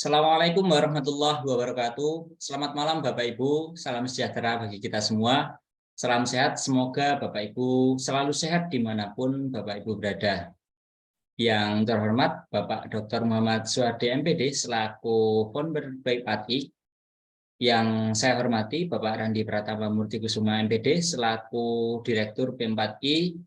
Assalamualaikum warahmatullahi wabarakatuh. Selamat malam Bapak Ibu, salam sejahtera bagi kita semua. Salam sehat, semoga Bapak Ibu selalu sehat dimanapun Bapak Ibu berada. Yang terhormat Bapak Dr. Muhammad Suhardi MPD selaku founder Baik Pati. Yang saya hormati Bapak Randi Pratama Murti Kusuma MPD selaku Direktur P4I.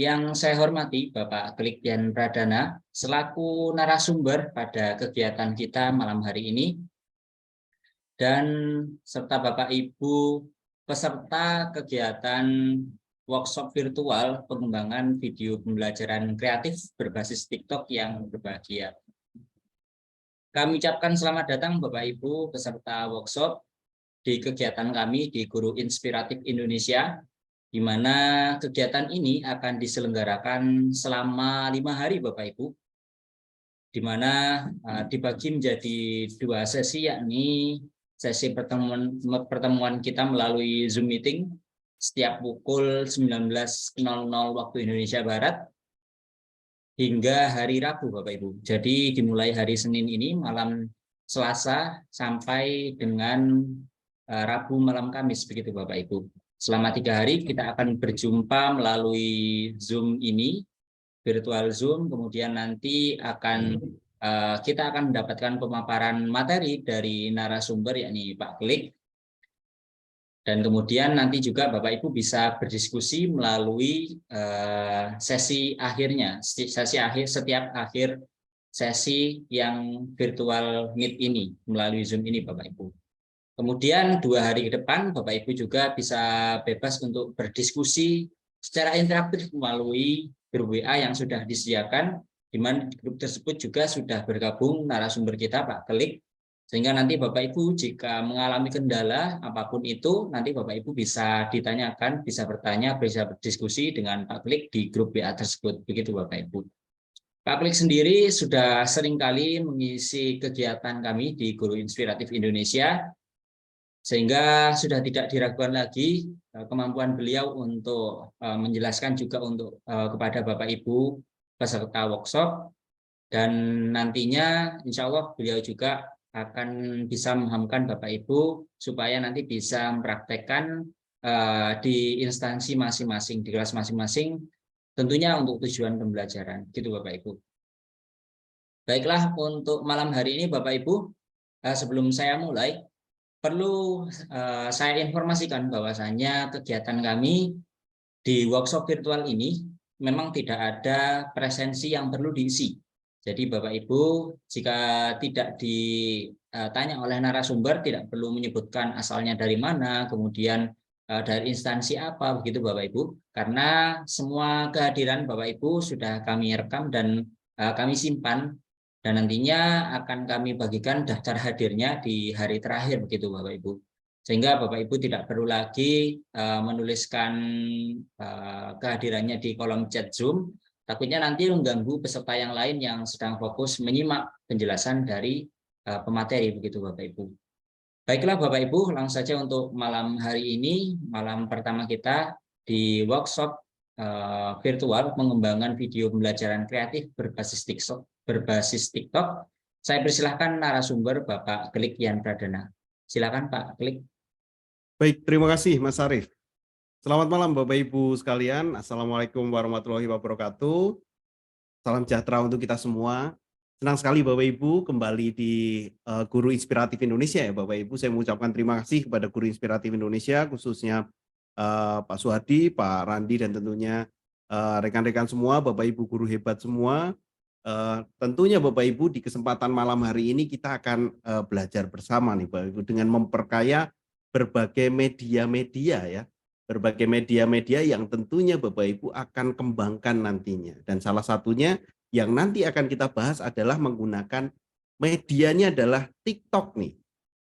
Yang saya hormati Bapak Klik Dian Pradana selaku narasumber pada kegiatan kita malam hari ini, dan serta Bapak Ibu peserta kegiatan workshop virtual pengembangan video pembelajaran kreatif berbasis TikTok yang berbahagia. Kami ucapkan selamat datang Bapak Ibu peserta workshop di kegiatan kami di Guru Inspiratif Indonesia, di mana kegiatan ini akan diselenggarakan selama 5 hari Bapak Ibu, di mana dibagi menjadi 2 sesi, yakni sesi pertemuan kita melalui Zoom meeting setiap pukul 19.00 waktu Indonesia Barat hingga hari Rabu Bapak Ibu. Jadi dimulai hari Senin ini malam Selasa sampai dengan Rabu malam Kamis begitu Bapak Ibu. Selama 3 hari kita akan berjumpa melalui Zoom ini, virtual Zoom, kemudian nanti kita akan mendapatkan pemaparan materi dari narasumber yakni Pak Klik, dan kemudian nanti juga Bapak Ibu bisa berdiskusi melalui sesi akhirnya, setiap akhir sesi yang virtual meet ini melalui Zoom ini Bapak Ibu. Kemudian 2 hari ke depan Bapak Ibu juga bisa bebas untuk berdiskusi secara interaktif melalui grup WA yang sudah disediakan, di mana grup tersebut juga sudah bergabung narasumber kita Pak Klik, sehingga nanti Bapak Ibu jika mengalami kendala apapun itu, nanti Bapak Ibu bisa ditanyakan, bisa bertanya, bisa berdiskusi dengan Pak Klik di grup WA tersebut, begitu Bapak Ibu. Pak Klik sendiri sudah seringkali mengisi kegiatan kami di Guru Inspiratif Indonesia, sehingga sudah tidak diragukan lagi kemampuan beliau untuk menjelaskan juga untuk kepada Bapak Ibu peserta workshop, dan nantinya insya Allah beliau juga akan bisa memahamkan Bapak Ibu supaya nanti bisa mempraktekkan di instansi masing-masing, di kelas masing-masing, tentunya untuk tujuan pembelajaran, gitu Bapak Ibu. Baiklah, untuk malam hari ini Bapak Ibu, sebelum saya mulai, perlu saya informasikan bahwasannya kegiatan kami di workshop virtual ini memang tidak ada presensi yang perlu diisi. Jadi Bapak Ibu, jika tidak ditanya oleh narasumber, tidak perlu menyebutkan asalnya dari mana, kemudian dari instansi apa, begitu Bapak Ibu, karena semua kehadiran Bapak Ibu sudah kami rekam dan kami simpan, dan nantinya akan kami bagikan daftar hadirnya di hari terakhir begitu Bapak Ibu. Sehingga Bapak Ibu tidak perlu lagi menuliskan kehadirannya di kolom chat Zoom, takutnya nanti mengganggu peserta yang lain yang sedang fokus menyimak penjelasan dari pemateri begitu Bapak Ibu. Baiklah Bapak Ibu, langsung saja untuk malam hari ini, malam pertama kita di workshop virtual pengembangan video pembelajaran kreatif berbasis TikTok. Saya persilahkan narasumber Bapak Klik Dian Pradana. Silakan Pak Klik. Baik, terima kasih Mas Arief. Selamat malam Bapak Ibu sekalian. Assalamualaikum warahmatullahi wabarakatuh. Salam sejahtera untuk kita semua. Senang sekali Bapak Ibu kembali di Guru Inspiratif Indonesia ya Bapak Ibu. Saya mengucapkan terima kasih kepada Guru Inspiratif Indonesia, khususnya Pak Suhardi, Pak Randi, dan tentunya rekan-rekan semua, Bapak Ibu guru hebat semua. Tentunya Bapak Ibu di kesempatan malam hari ini kita akan belajar bersama nih Bapak Ibu dengan memperkaya berbagai media-media ya, berbagai media-media yang tentunya Bapak Ibu akan kembangkan nantinya, dan salah satunya yang nanti akan kita bahas adalah menggunakan medianya adalah TikTok nih.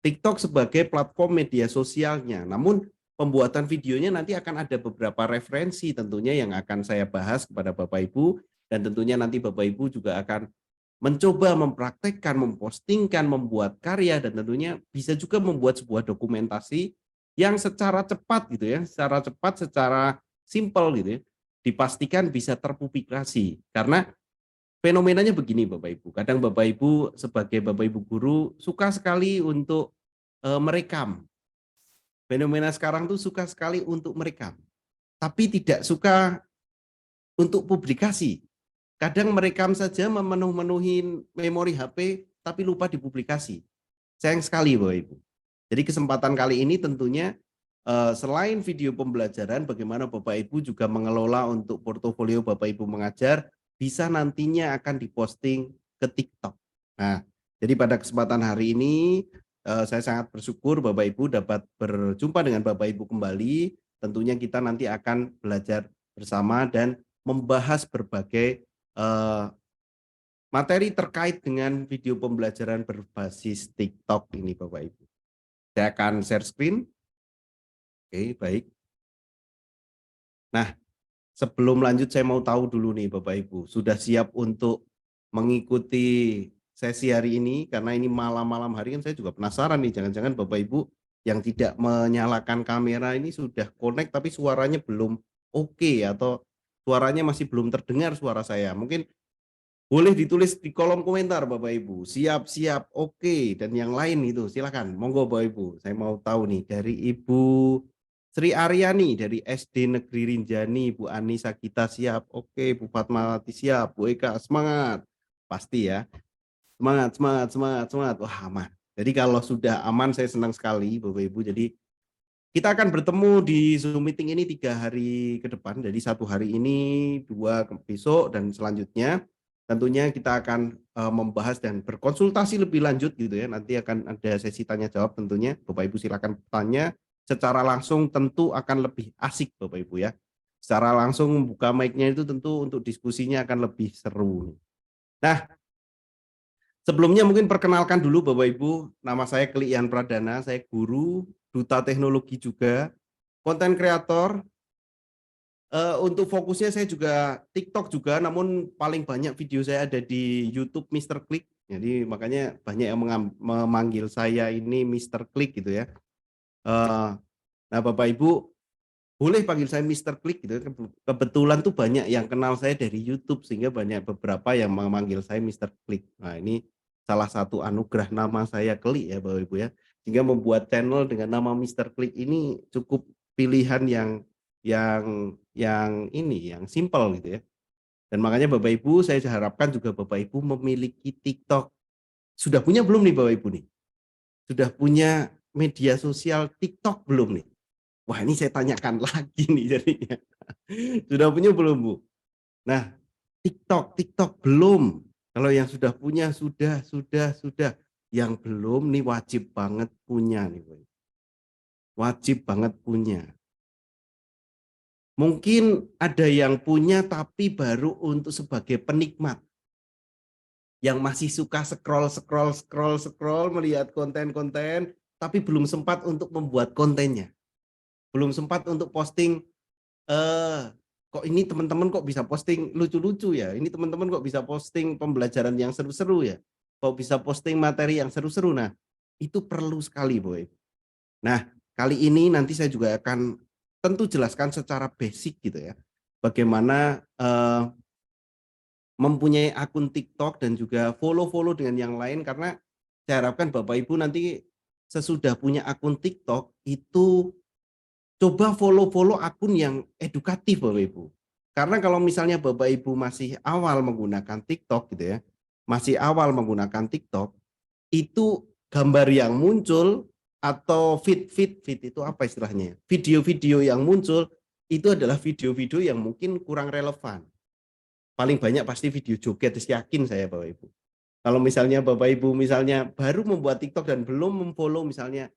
TikTok sebagai platform media sosialnya, namun pembuatan videonya nanti akan ada beberapa referensi tentunya yang akan saya bahas kepada Bapak Ibu, dan tentunya nanti Bapak Ibu juga akan mencoba mempraktekkan, mempostingkan, membuat karya, dan tentunya bisa juga membuat sebuah dokumentasi yang secara cepat gitu ya, secara simpel gitu ya, dipastikan bisa terpublikasi. Karena fenomenanya begini Bapak Ibu. Kadang Bapak Ibu sebagai Bapak Ibu guru suka sekali untuk merekam. Fenomena sekarang tuh suka sekali untuk merekam, tapi tidak suka untuk publikasi. Kadang merekam saja memenuhi memori HP, tapi lupa dipublikasi. Sayang sekali Bapak Ibu. Jadi kesempatan kali ini tentunya selain video pembelajaran, bagaimana Bapak Ibu juga mengelola untuk portofolio Bapak Ibu mengajar, bisa nantinya akan diposting ke TikTok. Nah, jadi pada kesempatan hari ini saya sangat bersyukur Bapak Ibu dapat berjumpa dengan Bapak Ibu kembali. Tentunya kita nanti akan belajar bersama dan membahas berbagai materi terkait dengan video pembelajaran berbasis TikTok ini Bapak Ibu. Saya akan share screen. Oke, baik. Nah, sebelum lanjut saya mau tahu dulu nih Bapak Ibu, sudah siap untuk mengikuti sesi hari ini? Karena ini malam-malam hari kan saya juga penasaran nih, jangan-jangan Bapak Ibu yang tidak menyalakan kamera ini sudah connect tapi suaranya belum oke atau suaranya masih belum terdengar suara saya. Mungkin boleh ditulis di kolom komentar Bapak Ibu, siap-siap, oke, dan yang lain itu silakan, monggo Bapak Ibu. Saya mau tahu nih dari Ibu Sri Aryani dari SD Negeri Rinjani, Bu Anissa kita siap, oke, Bu Fatmawati siap, Bu Eka semangat, pasti ya, semangat, semangat, semangat, semangat, wah aman. Jadi kalau sudah aman saya senang sekali Bapak Ibu. Jadi kita akan bertemu di Zoom meeting ini 3 hari ke depan, jadi 1 hari ini, 2 besok, dan selanjutnya tentunya kita akan membahas dan berkonsultasi lebih lanjut gitu ya. Nanti akan ada sesi tanya jawab tentunya. Bapak Ibu silakan tanya secara langsung, tentu akan lebih asik Bapak Ibu ya. Secara langsung buka mic-nya itu tentu untuk diskusinya akan lebih seru. Nah, sebelumnya mungkin perkenalkan dulu Bapak Ibu, nama saya Klian Pradana, saya guru, duta teknologi juga, konten kreator. Untuk fokusnya saya juga TikTok juga, namun paling banyak video saya ada di YouTube Mr. Klik. Jadi makanya banyak yang memanggil saya ini Mr. Klik gitu ya. Nah Bapak Ibu boleh panggil saya Mr. Klik gitu. Kebetulan tuh banyak yang kenal saya dari YouTube sehingga banyak beberapa yang memanggil saya Mr. Klik. Nah ini salah satu anugerah nama saya Klik ya Bapak Ibu ya. Sehingga membuat channel dengan nama Mr. Klik ini cukup pilihan yang simpel gitu ya. Dan makanya Bapak Ibu saya harapkan juga Bapak Ibu memiliki TikTok. Sudah punya belum nih Bapak Ibu nih? Sudah punya media sosial TikTok belum nih? Wah ini saya tanyakan lagi nih jadinya. Sudah punya belum Bu? Nah TikTok belum. Kalau yang sudah punya sudah. Yang belum nih wajib banget punya nih Bu. Wajib banget punya. Mungkin ada yang punya tapi baru untuk sebagai penikmat. Yang masih suka scroll melihat konten-konten tapi belum sempat untuk membuat kontennya. Belum sempat untuk posting kok ini teman-teman kok bisa posting lucu-lucu ya. Ini teman-teman kok bisa posting pembelajaran yang seru-seru ya. Kok bisa posting materi yang seru-seru. Nah, itu perlu sekali, Boy. Nah, kali ini nanti saya juga akan tentu jelaskan secara basic gitu ya. Bagaimana mempunyai akun TikTok dan juga follow-follow dengan yang lain karena saya harapkan Bapak Ibu nanti sesudah punya akun TikTok itu coba follow-follow akun yang edukatif Bapak Ibu. Karena kalau misalnya Bapak Ibu masih awal menggunakan TikTok gitu ya, masih awal menggunakan TikTok, itu gambar yang muncul atau feed itu apa istilahnya? Video-video yang muncul itu adalah video-video yang mungkin kurang relevan. Paling banyak pasti video joget, yakin saya Bapak Ibu. Kalau misalnya Bapak Ibu misalnya baru membuat TikTok dan belum memfollow misalnya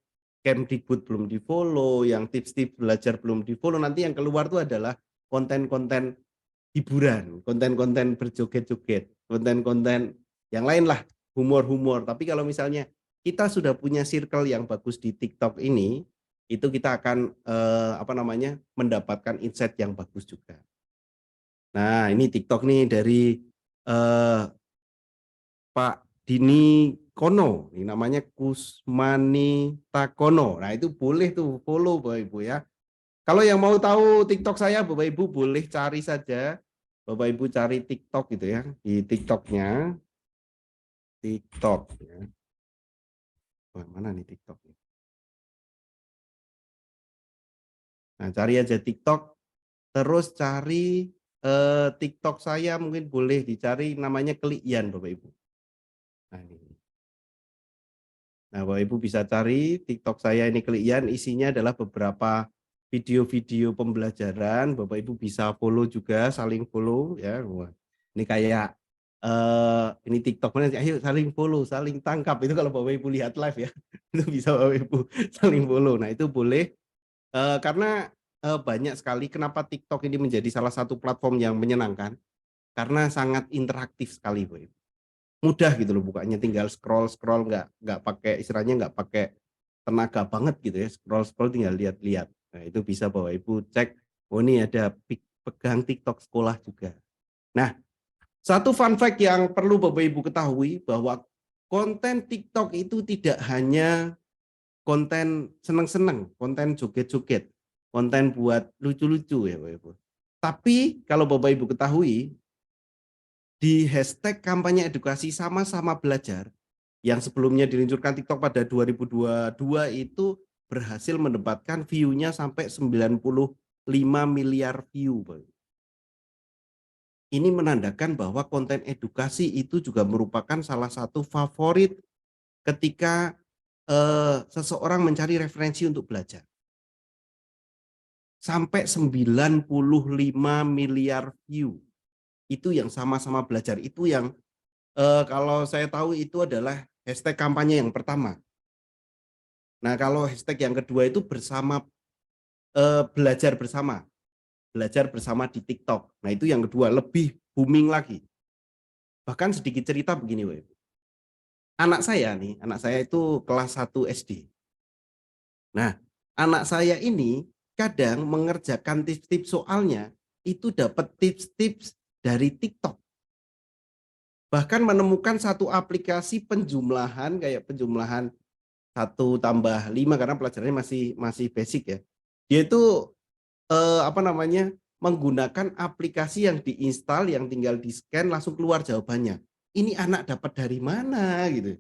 Kemdikbud belum di-follow, yang tips-tips belajar belum di-follow, nanti yang keluar itu adalah konten-konten hiburan, konten-konten berjoget-joget, konten-konten yang lain lah, humor-humor. Tapi kalau misalnya kita sudah punya circle yang bagus di TikTok ini, itu kita akan mendapatkan insight yang bagus juga. Nah, ini TikTok nih dari Pak Dini Kono, ini namanya Kusmani Takono. Nah itu boleh tuh follow Bapak Ibu ya. Kalau yang mau tahu TikTok saya Bapak Ibu boleh cari saja Bapak Ibu cari TikTok gitu ya, di TikToknya, TikTok ya. Wah, mana nih TikTok? Nah, cari aja TikTok, terus cari TikTok saya mungkin boleh dicari namanya Kelian Bapak Ibu. Nah, ini. Nah, Bapak Ibu bisa cari TikTok saya ini Kelian, isinya adalah beberapa video-video pembelajaran. Bapak Ibu bisa follow juga, saling follow ya. Wah, ini kayak ini TikTok mana? Ayo saling follow, saling tangkap. Itu kalau Bapak Ibu lihat live ya, itu bisa Bapak Ibu saling follow. Nah, itu boleh karena banyak sekali kenapa TikTok ini menjadi salah satu platform yang menyenangkan karena sangat interaktif sekali, Bapak Ibu. Mudah gitu loh bukanya, tinggal scroll nggak pakai istilahnya nggak pakai tenaga banget gitu ya, scroll tinggal lihat-lihat. Nah, itu bisa Bapak Ibu cek, oh ini ada pegang TikTok sekolah juga. Nah, satu fun fact yang perlu Bapak Ibu ketahui bahwa konten TikTok itu tidak hanya konten seneng-seneng, konten joget-joget, konten buat lucu-lucu ya Bapak Ibu. Tapi kalau Bapak Ibu ketahui, di hashtag kampanye edukasi sama-sama belajar, yang sebelumnya diluncurkan TikTok pada 2022 itu berhasil mendapatkan view-nya sampai 95 miliar view. Ini menandakan bahwa konten edukasi itu juga merupakan salah satu favorit ketika seseorang mencari referensi untuk belajar. Sampai 95 miliar view. Itu yang sama-sama belajar. Itu yang kalau saya tahu itu adalah hashtag kampanye yang pertama. Nah, kalau hashtag yang kedua itu bersama belajar bersama di TikTok. Nah, itu yang kedua lebih booming lagi. Bahkan sedikit cerita begini, Web. Anak saya itu kelas 1 SD. Nah, anak saya ini kadang mengerjakan tips-tips soalnya itu dapat tips-tips dari TikTok. Bahkan menemukan satu aplikasi penjumlahan kayak penjumlahan 1+5 karena pelajarannya masih basic ya. Dia itu menggunakan aplikasi yang diinstal yang tinggal di-scan langsung keluar jawabannya. Ini anak dapat dari mana gitu.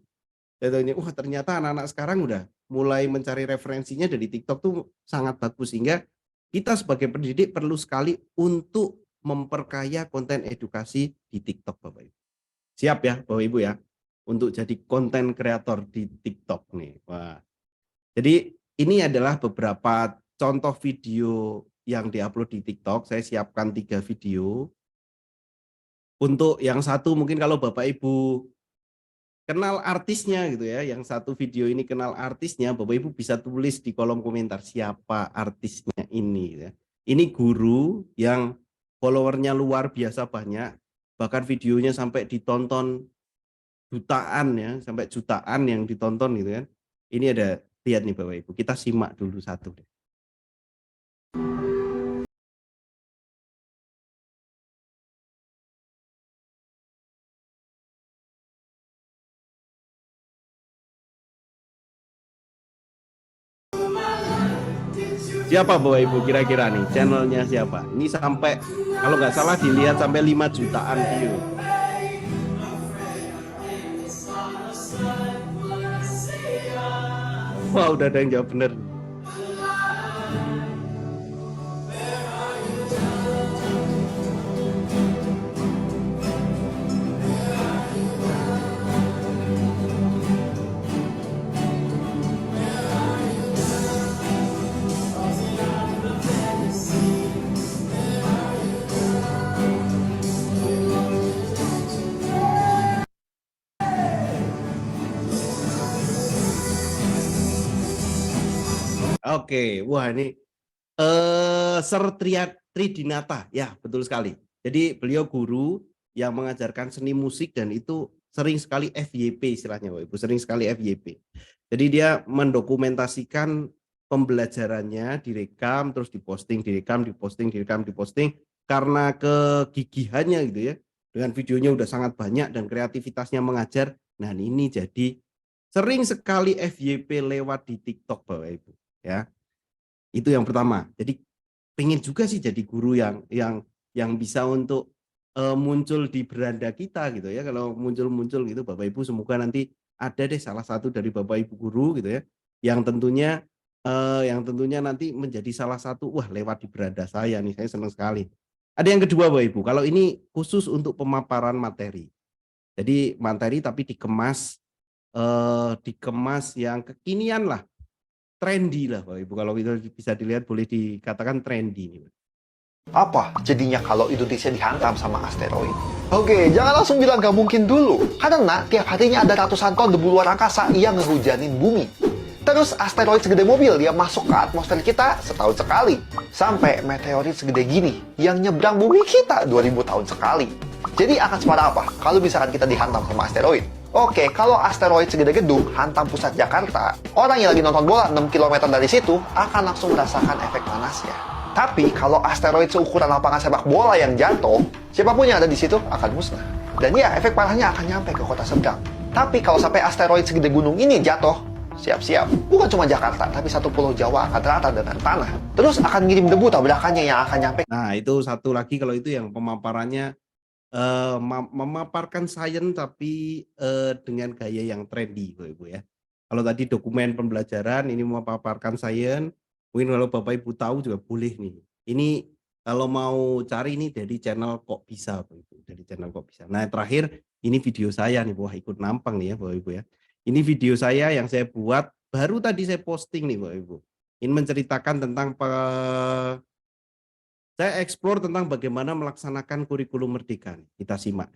Contohnya, wah ternyata anak-anak sekarang udah mulai mencari referensinya dari TikTok tuh sangat bagus sehingga kita sebagai pendidik perlu sekali untuk memperkaya konten edukasi di TikTok Bapak Ibu. Siap ya Bapak Ibu ya untuk jadi konten kreator di TikTok nih. Wah. Jadi ini adalah beberapa contoh video yang diupload di TikTok. Saya siapkan 3 video. Untuk yang satu mungkin kalau Bapak Ibu kenal artisnya gitu ya, yang satu video ini kenal artisnya, Bapak Ibu bisa tulis di kolom komentar siapa artisnya ini ya. Ini guru yang followernya luar biasa banyak, bahkan videonya sampai ditonton jutaan ya, sampai jutaan yang ditonton gitu kan. Ini ada, lihat nih Bapak Ibu, kita simak dulu satu deh. Siapa Bapak Ibu kira-kira nih channelnya siapa? Ini sampai kalau nggak salah dilihat sampai 5 jutaan view. Wah udah ada yang jawab bener. Oke, wah ini Ser Tridinata, ya betul sekali. Jadi beliau guru yang mengajarkan seni musik dan itu sering sekali FYP istilahnya, Bapak Ibu, sering sekali FYP. Jadi dia mendokumentasikan pembelajarannya, direkam, terus diposting, direkam, diposting, direkam, diposting, karena kegigihannya gitu ya, dengan videonya udah sangat banyak dan kreativitasnya mengajar. Nah ini jadi sering sekali FYP lewat di TikTok, Bapak Ibu. Ya, itu yang pertama. Jadi pengen juga sih jadi guru yang bisa untuk muncul di beranda kita gitu ya. Kalau muncul-muncul gitu Bapak Ibu, semoga nanti ada deh salah satu dari Bapak Ibu guru gitu ya, yang tentunya nanti menjadi salah satu, wah lewat di beranda saya nih, saya senang sekali. Ada yang kedua Bapak Ibu, kalau ini khusus untuk pemaparan materi. Jadi materi tapi dikemas yang kekinian lah, trendy lah Bapak Ibu. Kalau itu bisa dilihat boleh dikatakan trendy nih. Apa jadinya kalau Indonesia dihantam sama asteroid? Oke, jangan langsung bilang gak mungkin dulu. Karena tiap harinya ada ratusan ton debu luar angkasa yang ngehujanin bumi. Terus asteroid segede mobil yang masuk ke atmosfer kita setahun sekali. Sampai meteorit segede gini yang nyebrang bumi kita 2000 tahun sekali. Jadi akan separah apa kalau misalkan kita dihantam sama asteroid? Oke, kalau asteroid segede gedung hantam pusat Jakarta, orang yang lagi nonton bola 6 km dari situ akan langsung merasakan efek panasnya. Tapi kalau asteroid seukuran lapangan sepak bola yang jatuh, siapapun yang ada di situ akan musnah. Dan ya, efek parahnya akan nyampe ke kota seberang. Tapi kalau sampai asteroid segede gunung ini jatuh, siap-siap. Bukan cuma Jakarta, tapi satu pulau Jawa akan rata dengan tanah. Terus akan ngirim debu tabrakannya yang akan nyampe. Nah, itu satu lagi kalau itu yang pemaparannya memaparkan sains tapi dengan gaya yang trendy Bapak Ibu ya. Kalau tadi dokumen pembelajaran ini memaparkan sains, mungkin kalau Bapak Ibu tahu juga boleh nih. Ini kalau mau cari ini dari channel Kok Bisa Bapak Ibu, dari channel Kok Bisa. Nah, terakhir ini video saya nih, wah ikut nampang nih ya Bapak Ibu ya. Ini video saya yang saya buat baru tadi saya posting nih Bapak Ibu. Ini menceritakan tentang saya eksplor tentang bagaimana melaksanakan kurikulum merdeka. Kita simak.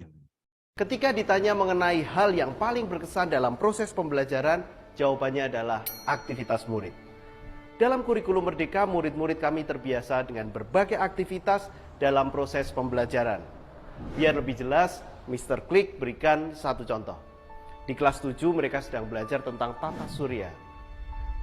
Ketika ditanya mengenai hal yang paling berkesan dalam proses pembelajaran, jawabannya adalah aktivitas murid. Dalam kurikulum merdeka, murid-murid kami terbiasa dengan berbagai aktivitas dalam proses pembelajaran. Biar lebih jelas, Mr. Klik berikan satu contoh. Di kelas 7 mereka sedang belajar tentang tata surya.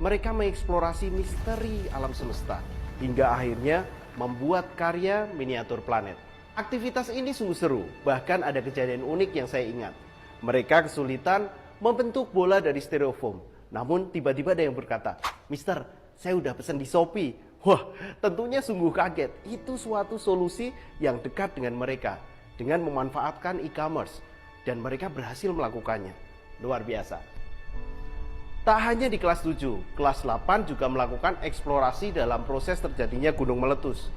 Mereka mengeksplorasi misteri alam semesta, hingga akhirnya membuat karya miniatur planet. Aktivitas ini sungguh seru, bahkan ada kejadian unik yang saya ingat. Mereka kesulitan membentuk bola dari styrofoam. Namun tiba-tiba ada yang berkata, "Mister, saya udah pesan di Shopee." Wah, tentunya sungguh kaget. Itu suatu solusi yang dekat dengan mereka, dengan memanfaatkan e-commerce. Dan mereka berhasil melakukannya. Luar biasa. Tak hanya di kelas 7, kelas 8 juga melakukan eksplorasi dalam proses terjadinya gunung meletus.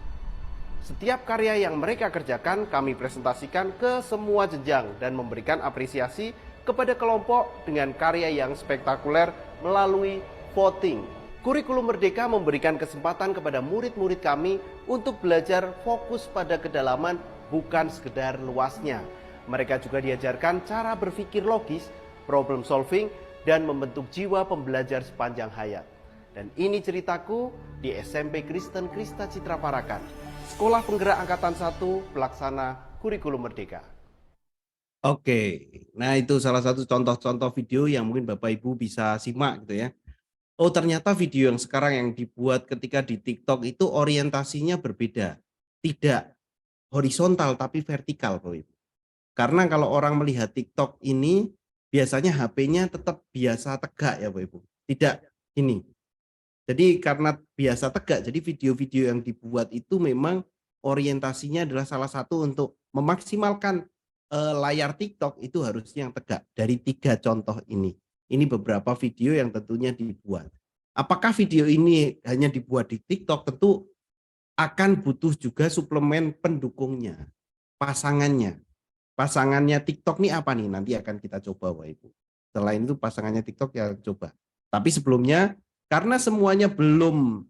Setiap karya yang mereka kerjakan kami presentasikan ke semua jenjang dan memberikan apresiasi kepada kelompok dengan karya yang spektakuler melalui voting. Kurikulum Merdeka memberikan kesempatan kepada murid-murid kami untuk belajar fokus pada kedalaman, bukan sekedar luasnya. Mereka juga diajarkan cara berpikir logis, problem solving, dan membentuk jiwa pembelajar sepanjang hayat. Dan ini ceritaku di SMP Kristen Krista Citra Parakan, Sekolah Penggerak Angkatan 1 Pelaksana Kurikulum Merdeka. Oke, nah itu salah satu contoh-contoh video yang mungkin Bapak Ibu bisa simak gitu ya. Oh ternyata video yang sekarang yang dibuat ketika di TikTok itu orientasinya berbeda. Tidak horizontal tapi vertikal Bapak Ibu. Karena kalau orang melihat TikTok ini biasanya HP-nya tetap biasa tegak ya Bapak Ibu. Tidak ini. Jadi karena biasa tegak, jadi video-video yang dibuat itu memang orientasinya adalah salah satu untuk memaksimalkan layar TikTok itu harusnya yang tegak. Dari 3 contoh ini. Ini beberapa video yang tentunya dibuat. Apakah video ini hanya dibuat di TikTok? Tentu akan butuh juga suplemen pendukungnya, pasangannya. Pasangannya TikTok nih apa nih? Nanti akan kita coba Bapak Ibu. Selain itu pasangannya TikTok ya coba. Tapi sebelumnya karena semuanya belum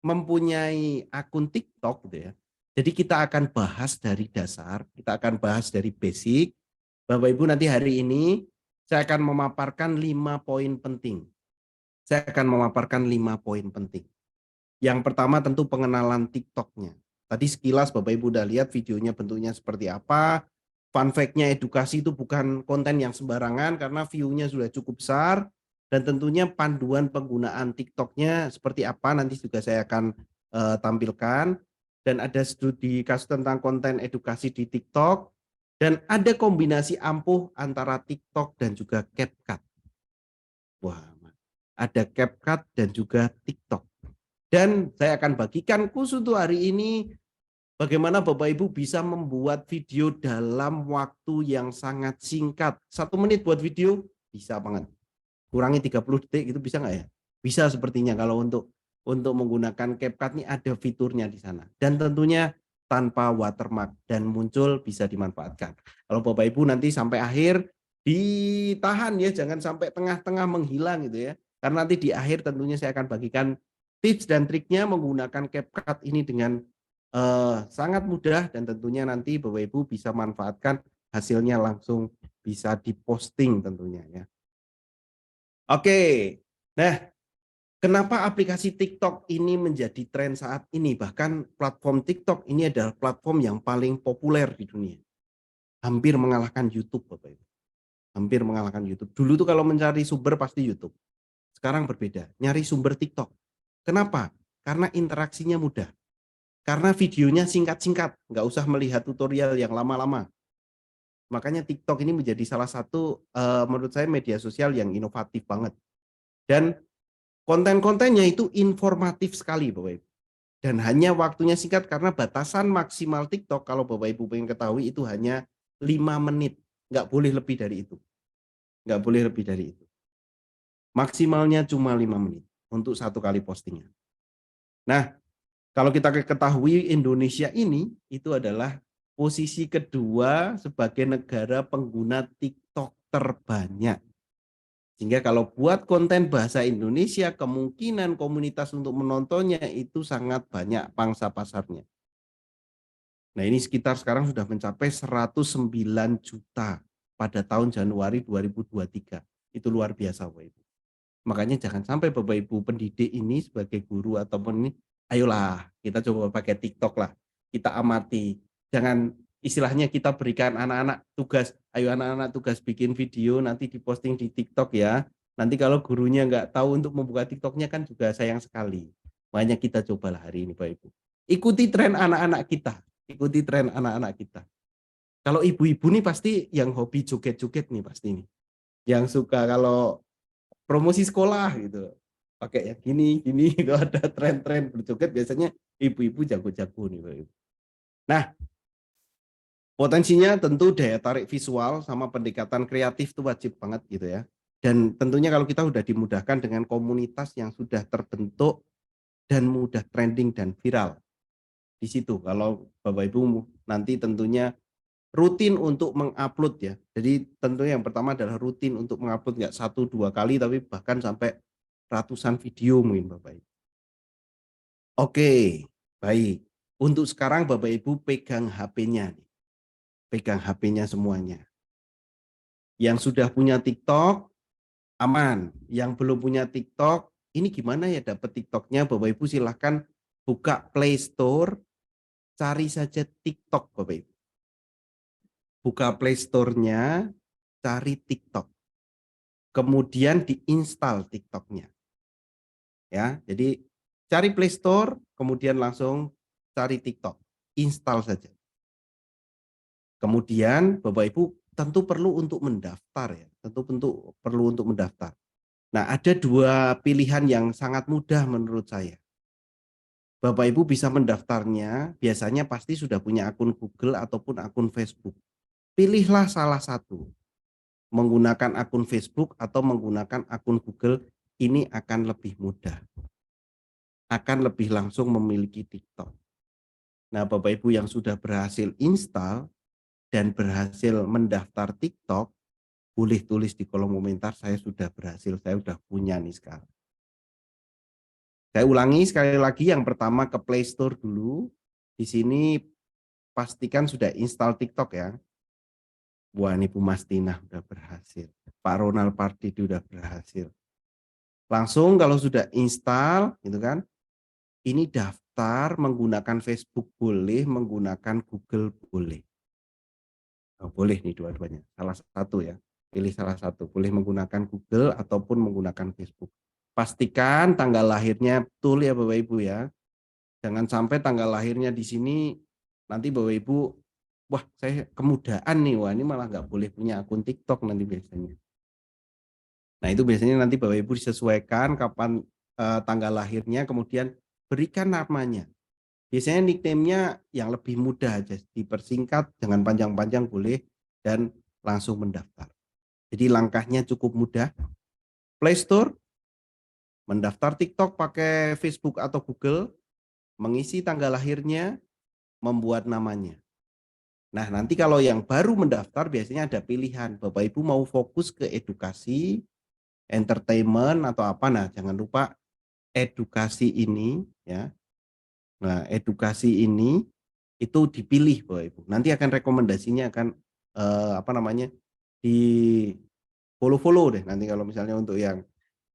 mempunyai akun TikTok gitu ya. Jadi kita akan bahas dari dasar, kita akan bahas dari basic. Bapak Ibu nanti hari ini saya akan memaparkan 5 poin penting. Saya akan memaparkan 5 poin penting. Yang pertama tentu pengenalan TikToknya. Tadi sekilas Bapak Ibu udah lihat videonya bentuknya seperti apa. Fun fact-nya edukasi itu bukan konten yang sembarangan karena view-nya sudah cukup besar dan tentunya panduan penggunaan TikTok-nya seperti apa nanti juga saya akan tampilkan dan ada studi kasus tentang konten edukasi di TikTok dan ada kombinasi ampuh antara TikTok dan juga CapCut. Wah, ada CapCut dan juga TikTok. Dan saya akan bagikan khusus untuk hari ini Bagaimana Bapak Ibu bisa membuat video dalam waktu yang sangat singkat. 1 menit buat video, bisa banget. Kurangi 30 detik itu bisa nggak ya? Bisa sepertinya kalau untuk menggunakan CapCut ini ada fiturnya di sana. Dan tentunya tanpa watermark dan muncul bisa dimanfaatkan. Kalau Bapak Ibu nanti sampai akhir ditahan ya, jangan sampai tengah-tengah menghilang gitu ya. Karena nanti di akhir tentunya saya akan bagikan tips dan triknya menggunakan CapCut ini dengan sangat mudah dan tentunya nanti Bapak Ibu bisa manfaatkan hasilnya langsung bisa diposting tentunya ya. Oke, nah kenapa aplikasi TikTok ini menjadi tren saat ini? Bahkan platform TikTok ini adalah platform yang paling populer di dunia. Hampir mengalahkan YouTube Bapak Ibu. Hampir mengalahkan YouTube. Dulu tuh kalau mencari sumber pasti YouTube. Sekarang berbeda, nyari sumber TikTok. Kenapa? Karena interaksinya mudah. Karena videonya singkat-singkat, nggak usah melihat tutorial yang lama-lama. Makanya TikTok ini menjadi salah satu menurut saya media sosial yang inovatif banget. Dan konten-kontennya itu informatif sekali Bapak Ibu. Dan hanya waktunya singkat karena batasan maksimal TikTok kalau Bapak Ibu pengen ketahui itu hanya 5 menit. Nggak boleh lebih dari itu. Nggak boleh lebih dari itu. Maksimalnya cuma 5 menit untuk 1 kali postingan. Nah, kalau kita ketahui Indonesia ini itu adalah posisi kedua sebagai negara pengguna TikTok terbanyak. Sehingga kalau buat konten bahasa Indonesia, kemungkinan komunitas untuk menontonnya itu sangat banyak pangsa pasarnya. Nah ini sekitar sekarang sudah mencapai 109 juta pada tahun Januari 2023. Itu luar biasa Bapak Ibu. Makanya jangan sampai Bapak Ibu pendidik ini sebagai guru ataupun ini, ayolah kita coba pakai TikTok lah. Kita amati. Jangan istilahnya kita berikan anak-anak tugas, ayo anak-anak tugas bikin video nanti diposting di TikTok ya. Nanti kalau gurunya nggak tahu untuk membuka TikToknya kan juga sayang sekali. Makanya kita cobalah hari ini Bapak Ibu. Ikuti tren anak-anak kita. Ikuti tren anak-anak kita. Kalau ibu-ibu nih pasti yang hobi joget-joget nih pasti nih. Yang suka kalau promosi sekolah gitu. Pakai ya gini itu ada tren-tren berjoget biasanya ibu-ibu jago-jago nih Bapak Ibu. Nah, potensinya tentu daya tarik visual sama pendekatan kreatif itu wajib banget gitu ya. Dan tentunya kalau kita sudah dimudahkan dengan komunitas yang sudah terbentuk dan mudah trending dan viral. Di situ kalau Bapak Ibu nanti tentunya rutin untuk mengupload ya. Jadi tentunya yang pertama adalah rutin untuk mengupload nggak 1-2 kali tapi bahkan sampai ratusan video mungkin Bapak Ibu. Oke, baik. Untuk sekarang Bapak Ibu pegang HP-nya nih. Pegang HP-nya semuanya. Yang sudah punya TikTok aman, yang belum punya TikTok ini gimana ya dapat TikToknya? Bapak Ibu silahkan buka Play Store, cari saja TikTok Bapak Ibu. Buka Play Store-nya, cari TikTok. Kemudian diinstal TikToknya. Ya, jadi cari Play Store, kemudian langsung cari TikTok, install saja. Kemudian Bapak Ibu tentu perlu untuk mendaftar ya, tentu perlu untuk mendaftar. Nah, ada 2 pilihan yang sangat mudah menurut saya. Bapak Ibu bisa mendaftarnya, biasanya pasti sudah punya akun Google ataupun akun Facebook. Pilihlah salah satu. Menggunakan akun Facebook atau menggunakan akun Google ini akan lebih mudah. Akan lebih langsung memiliki TikTok. Nah, Bapak Ibu yang sudah berhasil install dan berhasil mendaftar TikTok, boleh tulis di kolom komentar saya sudah berhasil, saya sudah punya nih sekarang. Saya ulangi sekali lagi, yang pertama ke Play Store dulu. Di sini pastikan sudah install TikTok ya. Wah, ini Bu Mastina udah berhasil. Pak Ronald Pardidi udah berhasil. Langsung kalau sudah install gitu kan, ini daftar menggunakan Facebook boleh, menggunakan Google boleh. Oh, boleh nih dua-duanya, salah satu ya. Pilih salah satu, boleh menggunakan Google ataupun menggunakan Facebook. Pastikan tanggal lahirnya betul ya Bapak Ibu ya. Jangan sampai tanggal lahirnya di sini nanti Bapak Ibu, wah saya kemudaan nih, wah ini malah nggak boleh punya akun TikTok nanti biasanya. Nah itu biasanya nanti Bapak Ibu disesuaikan kapan tanggal lahirnya, kemudian berikan namanya. Biasanya nickname-nya yang lebih mudah aja, dipersingkat, jangan panjang-panjang boleh, dan langsung mendaftar. Jadi langkahnya cukup mudah. Play Store, mendaftar TikTok pakai Facebook atau Google, mengisi tanggal lahirnya, membuat namanya. Nah, nanti kalau yang baru mendaftar biasanya ada pilihan. Bapak Ibu mau fokus ke edukasi, entertainment atau apa? Nah, jangan lupa edukasi ini ya. Nah, edukasi ini itu dipilih Bapak Ibu. Nanti akan rekomendasinya akan apa namanya? Di follow-follow deh nanti kalau misalnya untuk yang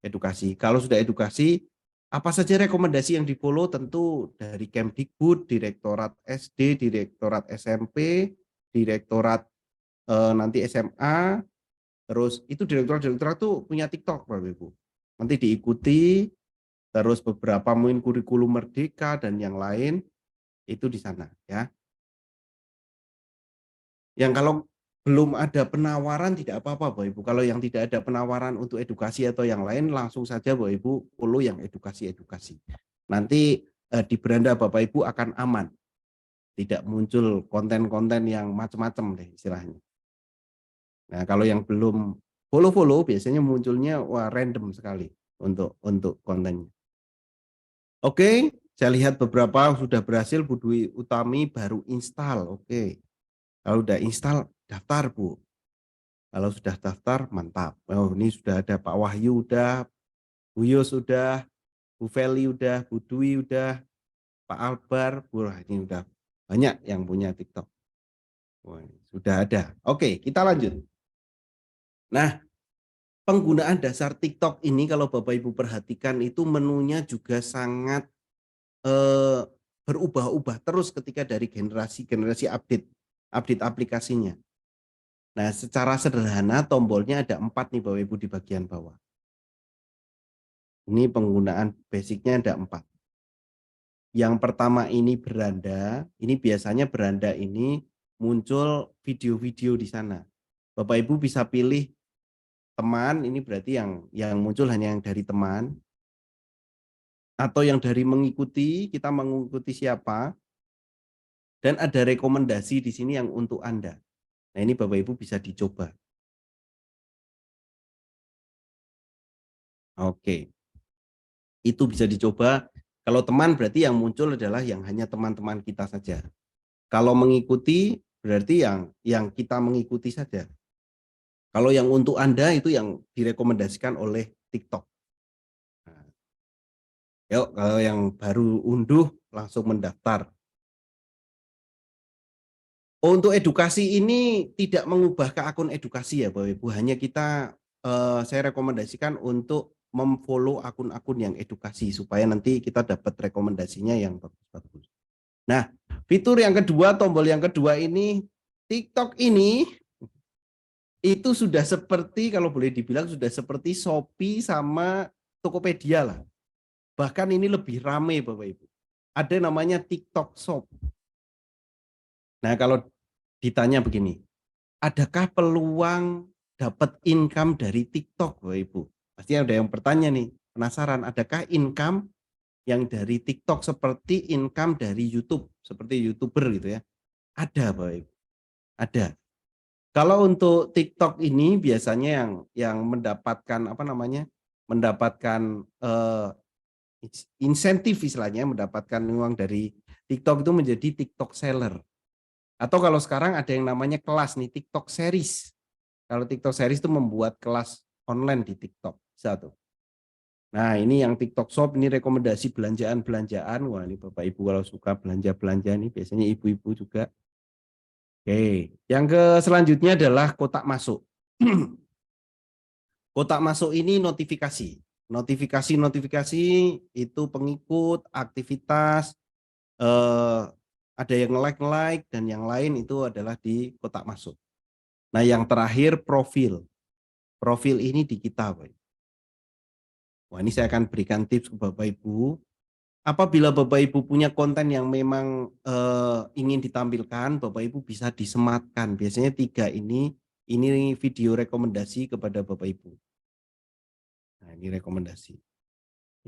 edukasi. Kalau sudah edukasi, apa saja rekomendasi yang di-follow? Tentu dari Kemdikbud, Direktorat SD, Direktorat SMP, Direktorat nanti SMA, terus itu direktorat-direktorat tuh punya TikTok Bapak Ibu. Nanti diikuti, terus beberapa mungkin kurikulum merdeka dan yang lain itu di sana ya. Yang kalau belum ada penawaran tidak apa-apa Bapak Ibu. Kalau yang tidak ada penawaran untuk edukasi atau yang lain langsung saja Bapak Ibu follow yang edukasi-edukasi. Nanti di beranda Bapak Ibu akan aman. Tidak muncul konten-konten yang macam-macam deh istilahnya. Nah, kalau yang belum follow-follow biasanya munculnya wah random sekali untuk kontennya. Oke, saya lihat beberapa sudah berhasil. Bu Dwi Utami baru install. Oke. Kalau udah install daftar Bu. Kalau sudah daftar mantap. Oh, ini sudah ada Pak Wahyu udah, Bu Yus udah, Bu Feli udah, Bu Dwi udah, Pak Albar, wah ini udah banyak yang punya TikTok. Wah, sudah ada. Oke, kita lanjut. Nah, penggunaan dasar TikTok ini kalau Bapak Ibu perhatikan itu menunya juga sangat berubah-ubah terus ketika dari generasi update aplikasinya. Nah, secara sederhana tombolnya ada 4 nih Bapak Ibu di bagian bawah. Ini penggunaan basicnya ada 4. Yang pertama ini beranda, ini biasanya beranda ini muncul video-video di sana. Bapak Ibu bisa pilih teman, ini berarti yang muncul hanya yang dari teman, atau yang dari mengikuti, kita mengikuti siapa, dan ada rekomendasi di sini yang untuk Anda. Nah, ini Bapak Ibu bisa dicoba. Oke. Itu bisa dicoba. Kalau teman berarti yang muncul adalah yang hanya teman-teman kita saja. Kalau mengikuti berarti yang kita mengikuti saja. Kalau yang untuk Anda itu yang direkomendasikan oleh TikTok. Nah, yuk, kalau yang baru unduh langsung mendaftar. Untuk edukasi ini tidak mengubah ke akun edukasi ya Bapak Ibu, hanya kita saya rekomendasikan untuk memfollow akun-akun yang edukasi supaya nanti kita dapat rekomendasinya yang bagus-bagus. Nah, fitur yang kedua, tombol yang kedua ini, TikTok ini itu sudah seperti kalau boleh dibilang sudah seperti Shopee sama Tokopedia lah. Bahkan ini lebih rame Bapak Ibu. Ada namanya TikTok Shop. Nah, kalau ditanya begini, adakah peluang dapat income dari TikTok, Bapak Ibu? Pasti ada yang bertanya nih, penasaran, adakah income yang dari TikTok seperti income dari YouTube, seperti YouTuber gitu ya? Ada, Bapak Ibu. Ada. Kalau untuk TikTok ini biasanya yang mendapatkan apa namanya? Mendapatkan insentif istilahnya, mendapatkan uang dari TikTok itu menjadi TikTok seller. Atau kalau sekarang ada yang namanya kelas nih, TikTok series. Kalau TikTok series itu membuat kelas online di TikTok. Bisa tuh. Nah, ini yang TikTok Shop, ini rekomendasi belanjaan-belanjaan. Wah, ini Bapak Ibu kalau suka belanja-belanja nih, biasanya ibu-ibu juga. Oke, yang selanjutnya adalah kotak masuk. Kotak masuk ini notifikasi. Notifikasi itu pengikut, aktivitas, ada yang like dan yang lain itu adalah di kotak masuk. Nah, yang terakhir profil. Profil ini di kita, Pak. Wah, ini saya akan berikan tips ke Bapak Ibu. Apabila Bapak Ibu punya konten yang memang ingin ditampilkan, Bapak Ibu bisa disematkan. Biasanya 3 ini video rekomendasi kepada Bapak Ibu. Nah, ini rekomendasi.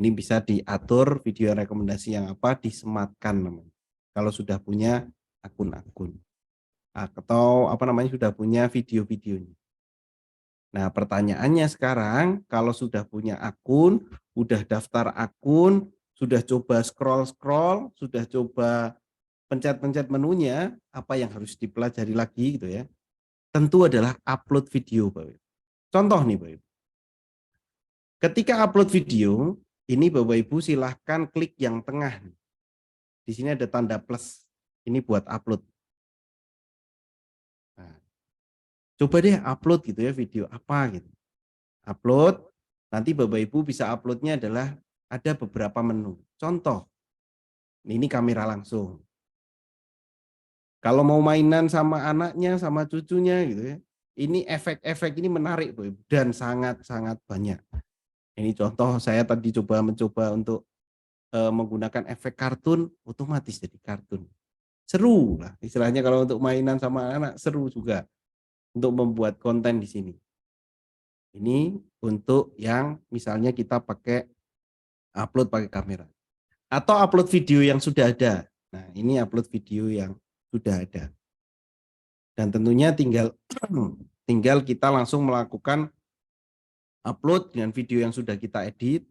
Ini bisa diatur video rekomendasi yang apa disematkan namanya. Kalau sudah punya akun-akun atau apa namanya sudah punya video-videonya. Nah, pertanyaannya sekarang, kalau sudah punya akun, udah daftar akun, sudah coba scroll-scroll, sudah coba pencet-pencet menunya, apa yang harus dipelajari lagi gitu ya? Tentu adalah upload video, Bapak Ibu. Contoh nih, Bapak Ibu. Ketika upload video, ini Bapak Ibu silahkan klik yang tengah. Di sini ada tanda plus. Ini buat upload. Nah, coba deh upload gitu ya video apa gitu. Upload, nanti Bapak Ibu bisa uploadnya adalah ada beberapa menu. Contoh, ini kamera langsung. Kalau mau mainan sama anaknya, sama cucunya gitu ya, ini efek-efek ini menarik Bapak Ibu, dan sangat-sangat banyak. Ini contoh saya tadi mencoba untuk menggunakan efek kartun, otomatis jadi kartun. Seru lah, istilahnya kalau untuk mainan sama anak seru juga untuk membuat konten di sini. Ini untuk yang misalnya kita pakai upload pakai kamera. Atau upload video yang sudah ada. Nah, ini upload video yang sudah ada. Dan tentunya tinggal kita langsung melakukan upload dengan video yang sudah kita edit.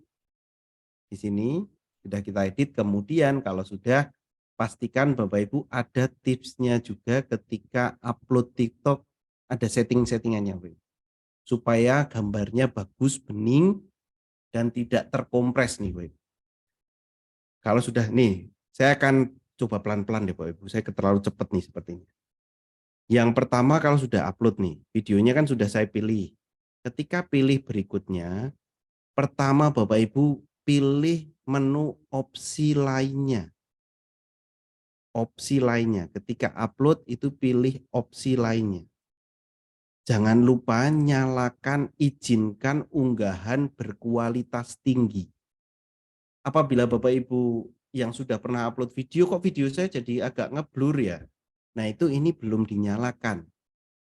Di sini sudah kita edit, kemudian kalau sudah pastikan Bapak Ibu ada tipsnya juga ketika upload TikTok, ada setting-settingannya Bapak Ibu. Supaya gambarnya bagus, bening, dan tidak terkompres nih Bapak Ibu. Kalau sudah nih, saya akan coba pelan-pelan deh Bapak Ibu, saya terlalu cepat nih sepertinya. Yang pertama kalau sudah upload nih, videonya kan sudah saya pilih. Ketika pilih berikutnya, pertama Bapak Ibu pilih menu opsi lainnya. Opsi lainnya, ketika upload itu pilih opsi lainnya. Jangan lupa nyalakan izinkan unggahan berkualitas tinggi. Apabila Bapak Ibu yang sudah pernah upload video, kok video saya jadi agak ngeblur ya? Nah itu ini belum dinyalakan.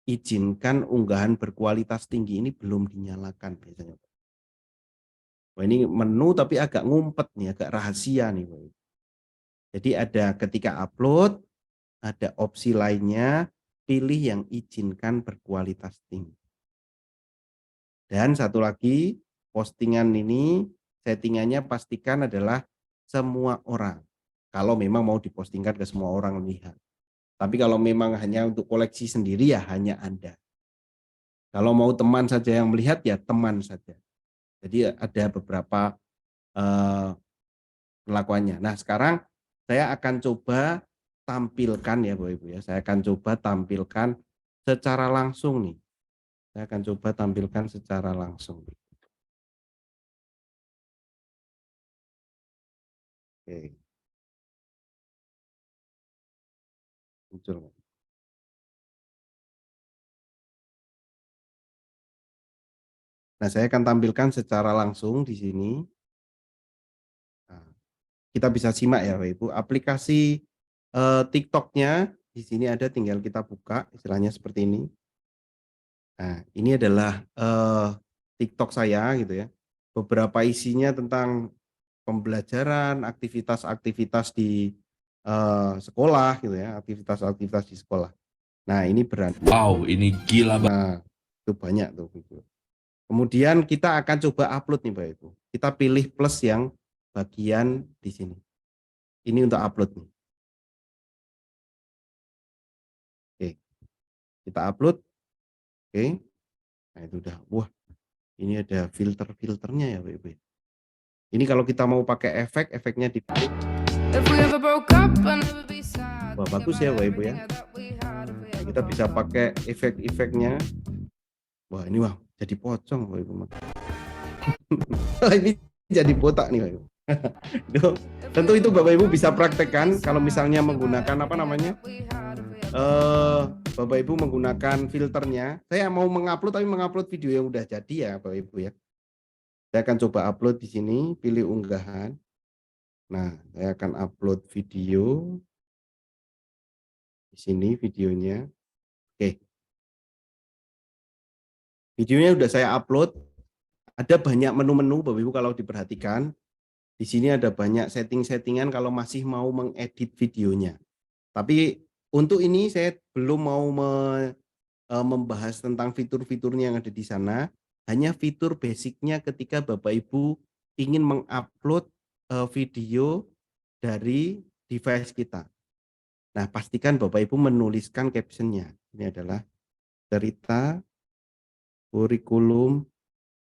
Izinkan unggahan berkualitas tinggi ini belum dinyalakan biasanya. Wah, ini menu tapi agak ngumpet nih, agak rahasia nih. Jadi ada ketika upload, ada opsi lainnya, pilih yang izinkan berkualitas tinggi. Dan satu lagi, postingan ini settingannya pastikan adalah semua orang. Kalau memang mau dipostingkan ke semua orang lihat. Tapi kalau memang hanya untuk koleksi sendiri ya hanya Anda. Kalau mau teman saja yang melihat ya teman saja. Jadi ada beberapa perlakuannya. Nah sekarang saya akan coba tampilkan ya Bapak Ibu ya. Saya akan coba tampilkan secara langsung nih. Saya akan coba tampilkan secara langsung. Oke. Muncul. Nah, saya akan tampilkan secara langsung di sini. Nah, kita bisa simak ya Bapak Ibu. Aplikasi TikTok-nya di sini ada, tinggal kita buka, istilahnya seperti ini. Nah, ini adalah TikTok saya gitu ya. Beberapa isinya tentang pembelajaran, aktivitas-aktivitas di sekolah gitu ya, aktivitas-aktivitas di sekolah. Nah, ini berat. Wow, ini gila banget. Nah, itu banyak tuh. Kemudian kita akan coba upload nih Bapak Ibu. Kita pilih plus yang bagian di sini. Ini untuk upload nih. Oke. Kita upload. Oke. Nah, itu udah. Wah, ini ada filter-filternya ya Bapak Ibu. Ini kalau kita mau pakai efek, efeknya di wah, bagus ya Bapak Ibu ya. Nah, kita bisa pakai efek-efeknya. Wah, ini wah jadi pocong Bapak Ibu. Ini jadi botak nih Bapak Ibu. Tentu itu Bapak Ibu bisa praktekkan kalau misalnya menggunakan apa namanya? Bapak Ibu menggunakan filternya. Saya mau mengupload tapi mengupload video yang udah jadi ya Bapak Ibu ya. Saya akan coba upload di sini, pilih unggahan. Nah, saya akan upload video. Di sini videonya. Oke. Videonya udah saya upload. Ada banyak menu-menu Bapak Ibu kalau diperhatikan. Di sini ada banyak setting-settingan kalau masih mau mengedit videonya. Tapi untuk ini saya belum mau membahas tentang fitur-fiturnya yang ada di sana, hanya fitur basicnya ketika Bapak Ibu ingin mengupload video dari device kita. Nah, pastikan Bapak Ibu menuliskan captionnya. Ini adalah cerita kurikulum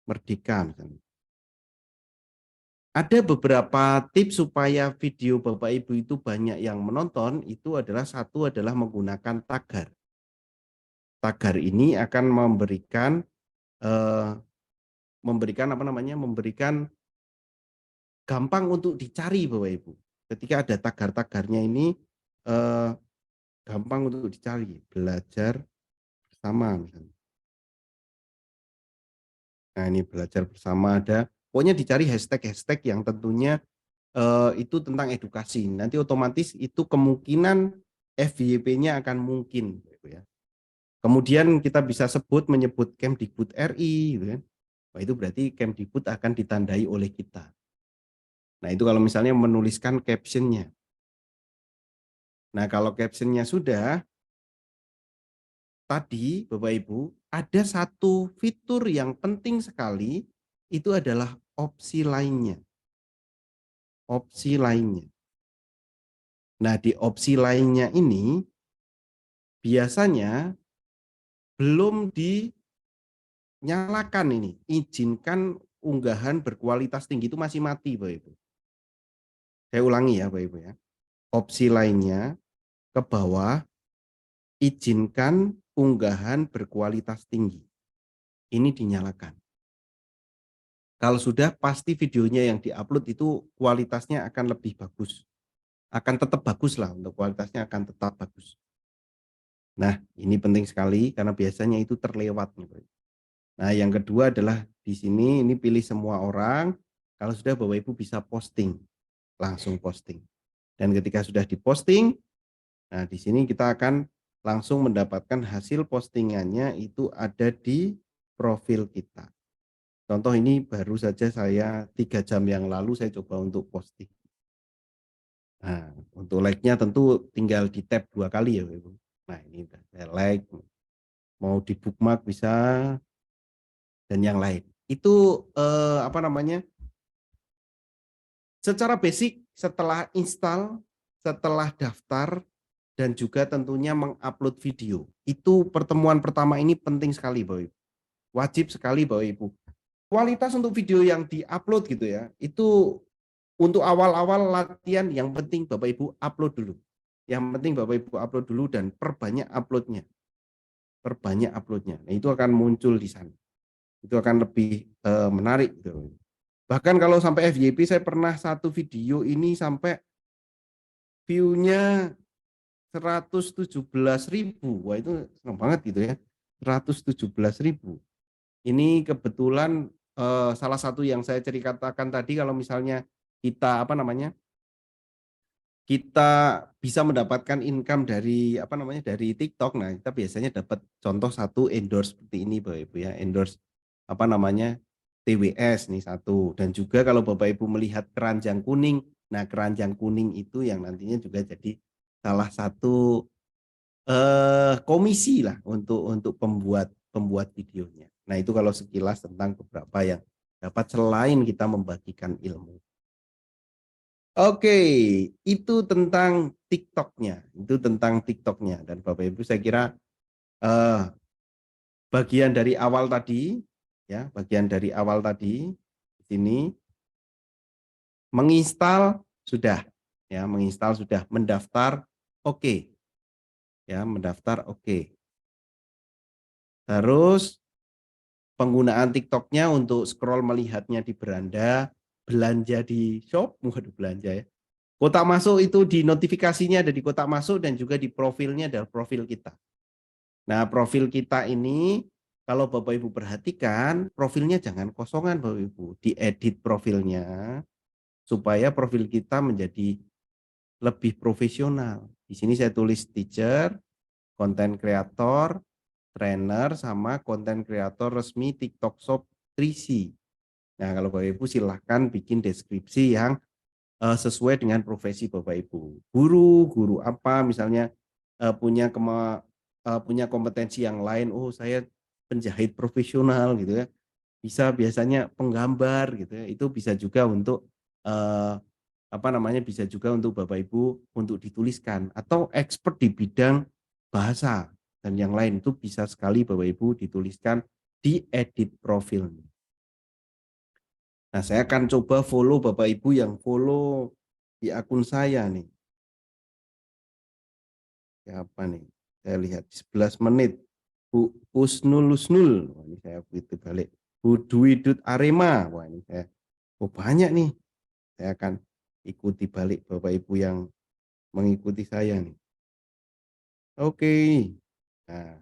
Merdeka misalnya. Ada beberapa tips supaya video Bapak Ibu itu banyak yang menonton, itu adalah satu adalah menggunakan tagar. Tagar ini akan eh, memberikan gampang untuk dicari Bapak Ibu. Ketika ada tagar-tagarnya ini eh, gampang untuk dicari, belajar bersama misalnya. Nah, ini belajar bersama ada, pokoknya dicari hashtag-hashtag yang tentunya itu tentang edukasi. Nanti otomatis itu kemungkinan FYP-nya akan mungkin, ya. Kemudian kita bisa menyebut Kemdikbud RI, gitu kan. Nah, itu berarti Kemdikbud akan ditandai oleh kita. Nah, itu kalau misalnya menuliskan captionnya. Nah, kalau captionnya sudah, tadi Bapak Ibu, ada satu fitur yang penting sekali, itu adalah opsi lainnya. Opsi lainnya. Nah, di opsi lainnya ini, biasanya belum dinyalakan ini, izinkan unggahan berkualitas tinggi itu masih mati Bapak Ibu. Saya ulangi ya Bapak Ibu ya. Opsi lainnya ke bawah, izinkan unggahan berkualitas tinggi. Ini dinyalakan. Kalau sudah, pasti videonya yang diupload itu kualitasnya akan lebih bagus. Akan tetap bagus lah, untuk kualitasnya akan tetap bagus. Nah, ini penting sekali karena biasanya itu terlewat. Nah, yang kedua adalah di sini ini pilih semua orang. Kalau sudah Bapak Ibu bisa posting, langsung posting. Dan ketika sudah diposting, nah di sini kita akan langsung mendapatkan hasil postingannya itu ada di profil kita. Contoh ini baru saja saya 3 jam yang lalu saya coba untuk posting. Nah, untuk like-nya tentu tinggal di tab 2 kali ya, Ibu. Nah, ini udah saya like, mau di bookmark bisa dan yang lain. Itu secara basic setelah install, setelah daftar dan juga tentunya mengupload video. Itu pertemuan pertama ini penting sekali, Bapak Ibu. Wajib sekali Bapak Ibu. Kualitas untuk video yang diupload gitu ya, itu untuk awal-awal latihan yang penting Bapak Ibu upload dulu. Yang penting Bapak Ibu upload dulu dan perbanyak uploadnya. Perbanyak uploadnya. Nah, itu akan muncul di sana. Itu akan lebih menarik. Gitu. Bahkan kalau sampai FYP, saya pernah satu video ini sampai view-nya 117.000. Wah, itu senang banget gitu ya. 117.000. Ini kebetulan salah satu yang saya ceritakan tadi, kalau misalnya kita kita bisa mendapatkan income dari dari TikTok. Nah, kita biasanya dapat contoh satu endorse seperti ini Bapak Ibu ya, endorse TWS nih satu. Dan juga kalau Bapak Ibu melihat keranjang kuning, nah keranjang kuning itu yang nantinya juga jadi salah satu komisi lah untuk pembuat videonya. Nah, itu kalau sekilas tentang beberapa yang dapat selain kita membagikan ilmu. Oke, itu tentang TikTok-nya. Itu tentang TikTok-nya. Dan Bapak Ibu saya kira bagian dari awal tadi, ya, bagian dari awal tadi di sini menginstal sudah, ya, menginstal sudah, mendaftar, oke, ya, mendaftar, oke. Terus penggunaan TikTok-nya untuk scroll melihatnya di beranda, belanja di shop, waduh belanja ya. Kotak masuk itu di notifikasinya ada di kotak masuk dan juga di profilnya ada profil kita. Nah, profil kita ini kalau Bapak Ibu perhatikan, profilnya jangan kosongan Bapak Ibu, diedit profilnya supaya profil kita menjadi lebih profesional. Di sini saya tulis teacher, content creator, trainer, sama content creator resmi TikTok Shop 3C. Nah, kalau Bapak Ibu silahkan bikin deskripsi yang sesuai dengan profesi Bapak Ibu. Guru apa misalnya punya kompetensi yang lain, oh saya penjahit profesional gitu ya. Biasanya penggambar gitu ya. Itu bisa juga untuk bisa juga untuk Bapak Ibu untuk dituliskan, atau expert di bidang bahasa dan yang lain itu bisa sekali Bapak Ibu dituliskan di edit profil. Nah, saya akan coba follow Bapak Ibu yang follow di akun saya nih. Siapa nih? Saya lihat 11 menit. Bu Usnul Usnul. Wah, ini saya itu balik. Bu Dwi Dut Arema. Wah, ini saya. Oh, banyak nih. Saya akan ikuti balik Bapak Ibu yang mengikuti saya nih. Oke. Nah,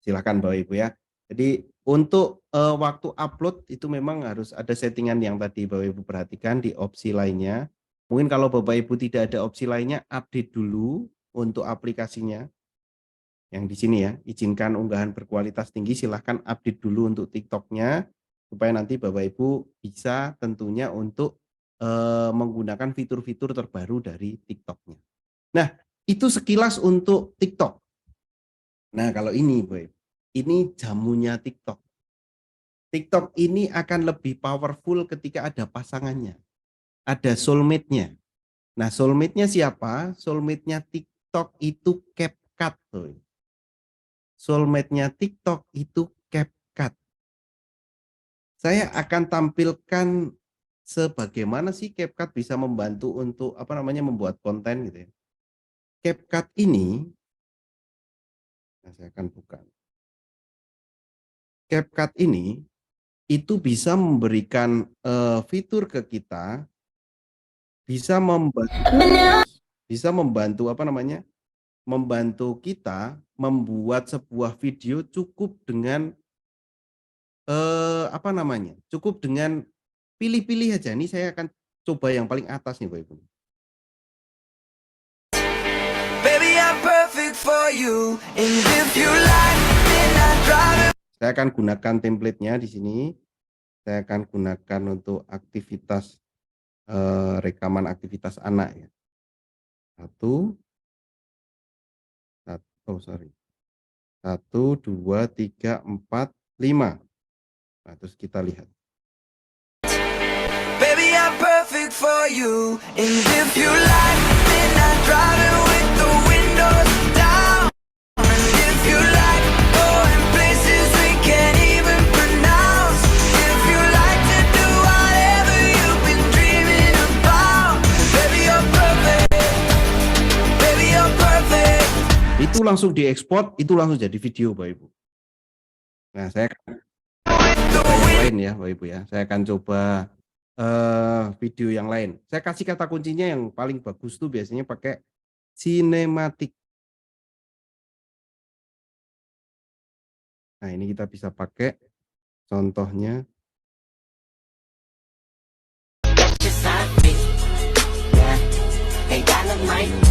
silakan Bapak Ibu ya. Jadi untuk waktu upload itu memang harus ada settingan yang tadi Bapak Ibu perhatikan di opsi lainnya. Mungkin kalau Bapak Ibu tidak ada opsi lainnya, update dulu untuk aplikasinya. Yang di sini ya, izinkan unggahan berkualitas tinggi, silahkan update dulu untuk TikToknya, supaya nanti Bapak Ibu bisa tentunya untuk menggunakan fitur-fitur terbaru dari TikToknya. Nah, itu sekilas untuk TikTok. Nah, kalau ini, Bapak Ibu, ini jamunya TikTok. TikTok ini akan lebih powerful ketika ada pasangannya, ada soulmate-nya. Nah, soulmate-nya siapa? Soulmate-nya TikTok itu CapCut. Soulmate-nya TikTok itu CapCut. Saya akan tampilkan sebagaimana sih CapCut bisa membantu untuk membuat konten gitu ya. CapCut ini, nah saya akan buka. CapCut ini itu bisa memberikan fitur ke kita, bisa membantu membantu kita membuat sebuah video cukup dengan cukup dengan pilih-pilih aja. Ini saya akan coba yang paling atas nih, Bapak Ibu. Saya akan gunakan template-nya di sini. Saya akan gunakan untuk aktivitas rekaman aktivitas anak ya. 1, 2, 3, 4, 5. Nah, terus kita lihat. Baby, I'm perfect for you. And if you like, then I drive it with the windows down. And if you like, going places we can't even pronounce. If you like to do whatever you've been dreaming about. Baby, you're perfect. Baby, you're perfect. Itu langsung diekspor, itu langsung jadi video, Bapak Ibu. Nah, saya akan coba yang lain ya, Bapak Ibu ya. Saya akan coba video yang lain. Saya kasih kata kuncinya yang paling bagus tuh biasanya pakai sinematik. Nah, ini kita bisa pakai contohnya.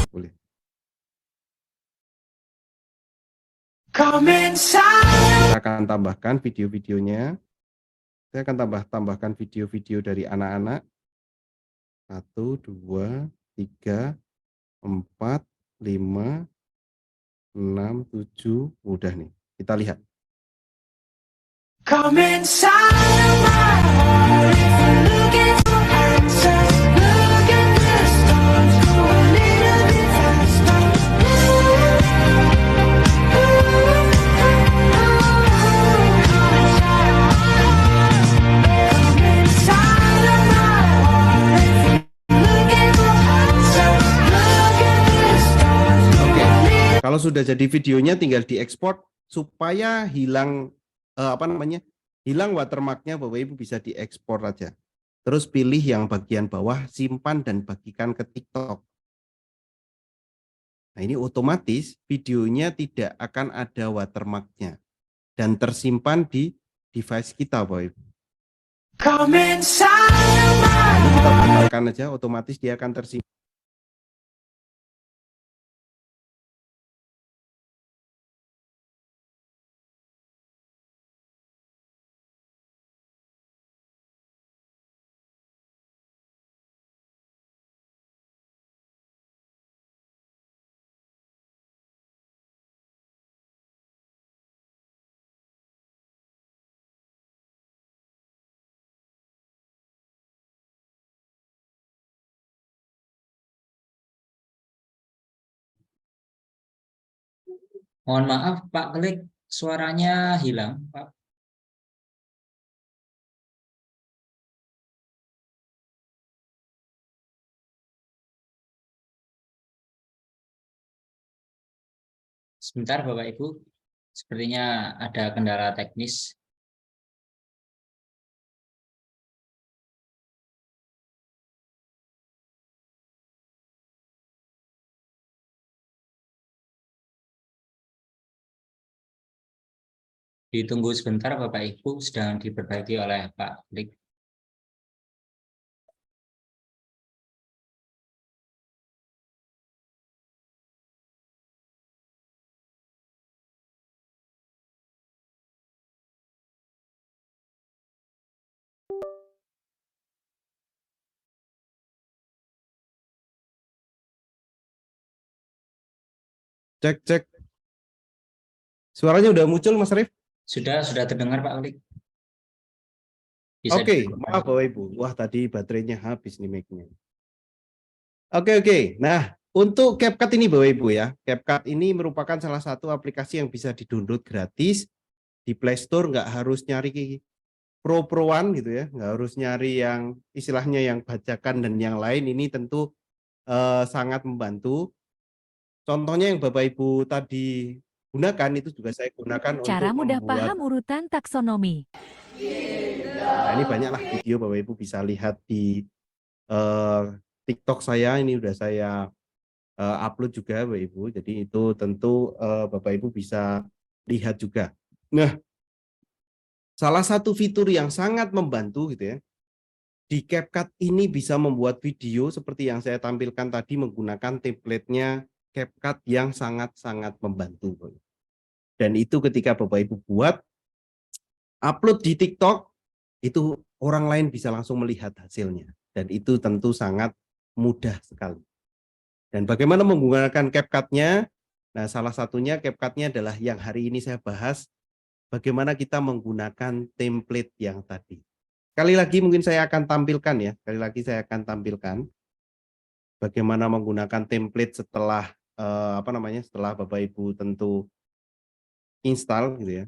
Boleh. Kita akan tambahkan video-videonya. Saya akan tambahkan video-video dari anak-anak. 1, 2, 3, 4, 5, 6, 7. Udah nih. Kita lihat. Kalau sudah jadi videonya tinggal diekspor supaya hilang hilang watermarknya, Bapak Ibu bisa diekspor aja. Terus pilih yang bagian bawah, simpan dan bagikan ke TikTok. Nah, ini otomatis videonya tidak akan ada watermarknya dan tersimpan di device kita, Bapak Ibu. Ini kita batalkan aja, otomatis dia akan tersimpan. Mohon maaf Pak Klik, suaranya hilang Pak. Sebentar Bapak Ibu, sepertinya ada kendala teknis. Ditunggu sebentar Bapak Ibu, sedang diperbaiki oleh Pak Klik. Cek, cek. Suaranya udah muncul, Mas Arif? Sudah terdengar Pak Klik. Bisa Oke, dilanjutkan. maaf Bapak Ibu. Wah, tadi baterainya habis nih mic-nya. Oke. Nah, untuk CapCut ini Bapak Ibu ya, CapCut ini merupakan salah satu aplikasi yang bisa di-download gratis di Play Store, nggak harus nyari pro-proan gitu ya, nggak harus nyari yang istilahnya yang bajakan dan yang lain. Ini tentu sangat membantu. Contohnya yang Bapak Ibu tadi gunakan itu juga saya gunakan Cara untuk mudah membuat. paham urutan taksonomi. Nah, ini banyaklah video Bapak Ibu bisa lihat di TikTok saya, ini udah saya upload juga Bapak Ibu. Jadi itu tentu Bapak Ibu bisa lihat juga. Nah, salah satu fitur yang sangat membantu gitu ya, di CapCut ini bisa membuat video seperti yang saya tampilkan tadi menggunakan template-nya CapCut yang sangat-sangat membantu. Dan itu ketika Bapak Ibu buat, upload di TikTok, itu orang lain bisa langsung melihat hasilnya. Dan itu tentu sangat mudah sekali. Dan bagaimana menggunakan CapCut-nya? Nah, salah satunya CapCut-nya adalah yang hari ini saya bahas, bagaimana kita menggunakan template yang tadi. Sekali lagi mungkin saya akan tampilkan ya, bagaimana menggunakan template setelah setelah Bapak Ibu tentu install gitu ya.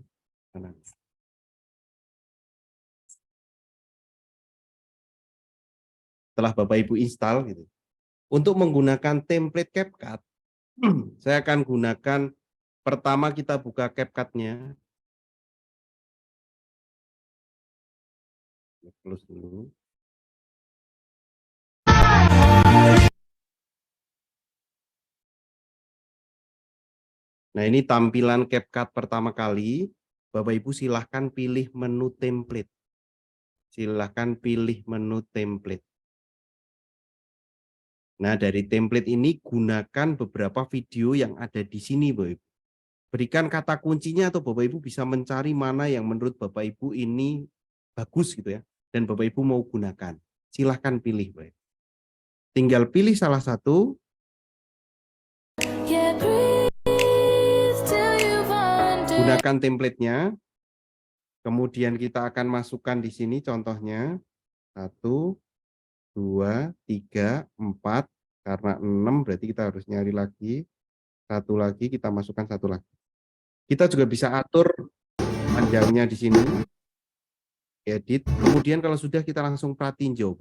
Setelah Bapak Ibu install gitu. Untuk menggunakan template CapCut, saya akan gunakan pertama kita buka CapCut-nya. Close dulu. Nah, ini tampilan CapCut pertama kali. Bapak Ibu silahkan pilih menu template. Silahkan pilih menu template. Nah, dari template ini gunakan beberapa video yang ada di sini, Bapak Ibu. Berikan kata kuncinya atau Bapak Ibu bisa mencari mana yang menurut Bapak Ibu ini bagus gitu ya. Dan Bapak Ibu mau gunakan. Silahkan pilih, Bapak Ibu. Tinggal pilih salah satu. Gunakan template-nya. Kemudian kita akan masukkan di sini contohnya 1, 2, 3, 4. Karena 6 berarti kita harus nyari lagi. Satu lagi, kita masukkan satu lagi. Kita juga bisa atur panjangnya di sini. Edit. Kemudian kalau sudah kita langsung pratinjau.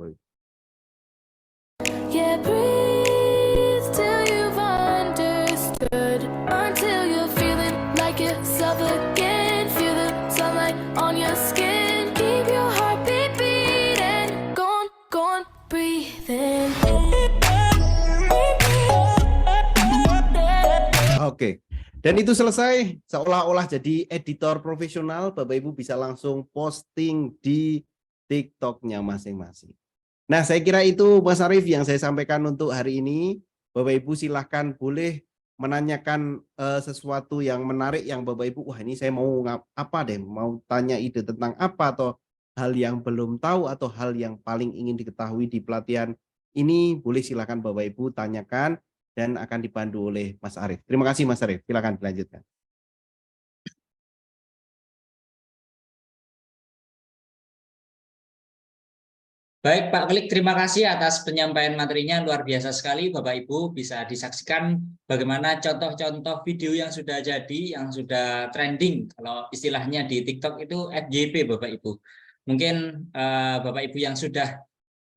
Oke, dan itu selesai. Seolah-olah jadi editor profesional, Bapak Ibu bisa langsung posting di TikTok-nya masing-masing. Nah, saya kira itu Mas Arif yang saya sampaikan untuk hari ini. Bapak Ibu silahkan boleh menanyakan sesuatu yang menarik yang Bapak Ibu, wah ini saya mau apa deh, mau tanya ide tentang apa atau hal yang belum tahu atau hal yang paling ingin diketahui di pelatihan ini, boleh silahkan Bapak Ibu tanyakan dan akan dipandu oleh Mas Arif. Terima kasih Mas Arif, silakan dilanjutkan. Baik Pak Klik, terima kasih atas penyampaian materinya, luar biasa sekali Bapak Ibu. Bisa disaksikan bagaimana contoh-contoh video yang sudah jadi, yang sudah trending, kalau istilahnya di TikTok itu FYP Bapak Ibu. Mungkin Bapak Ibu yang sudah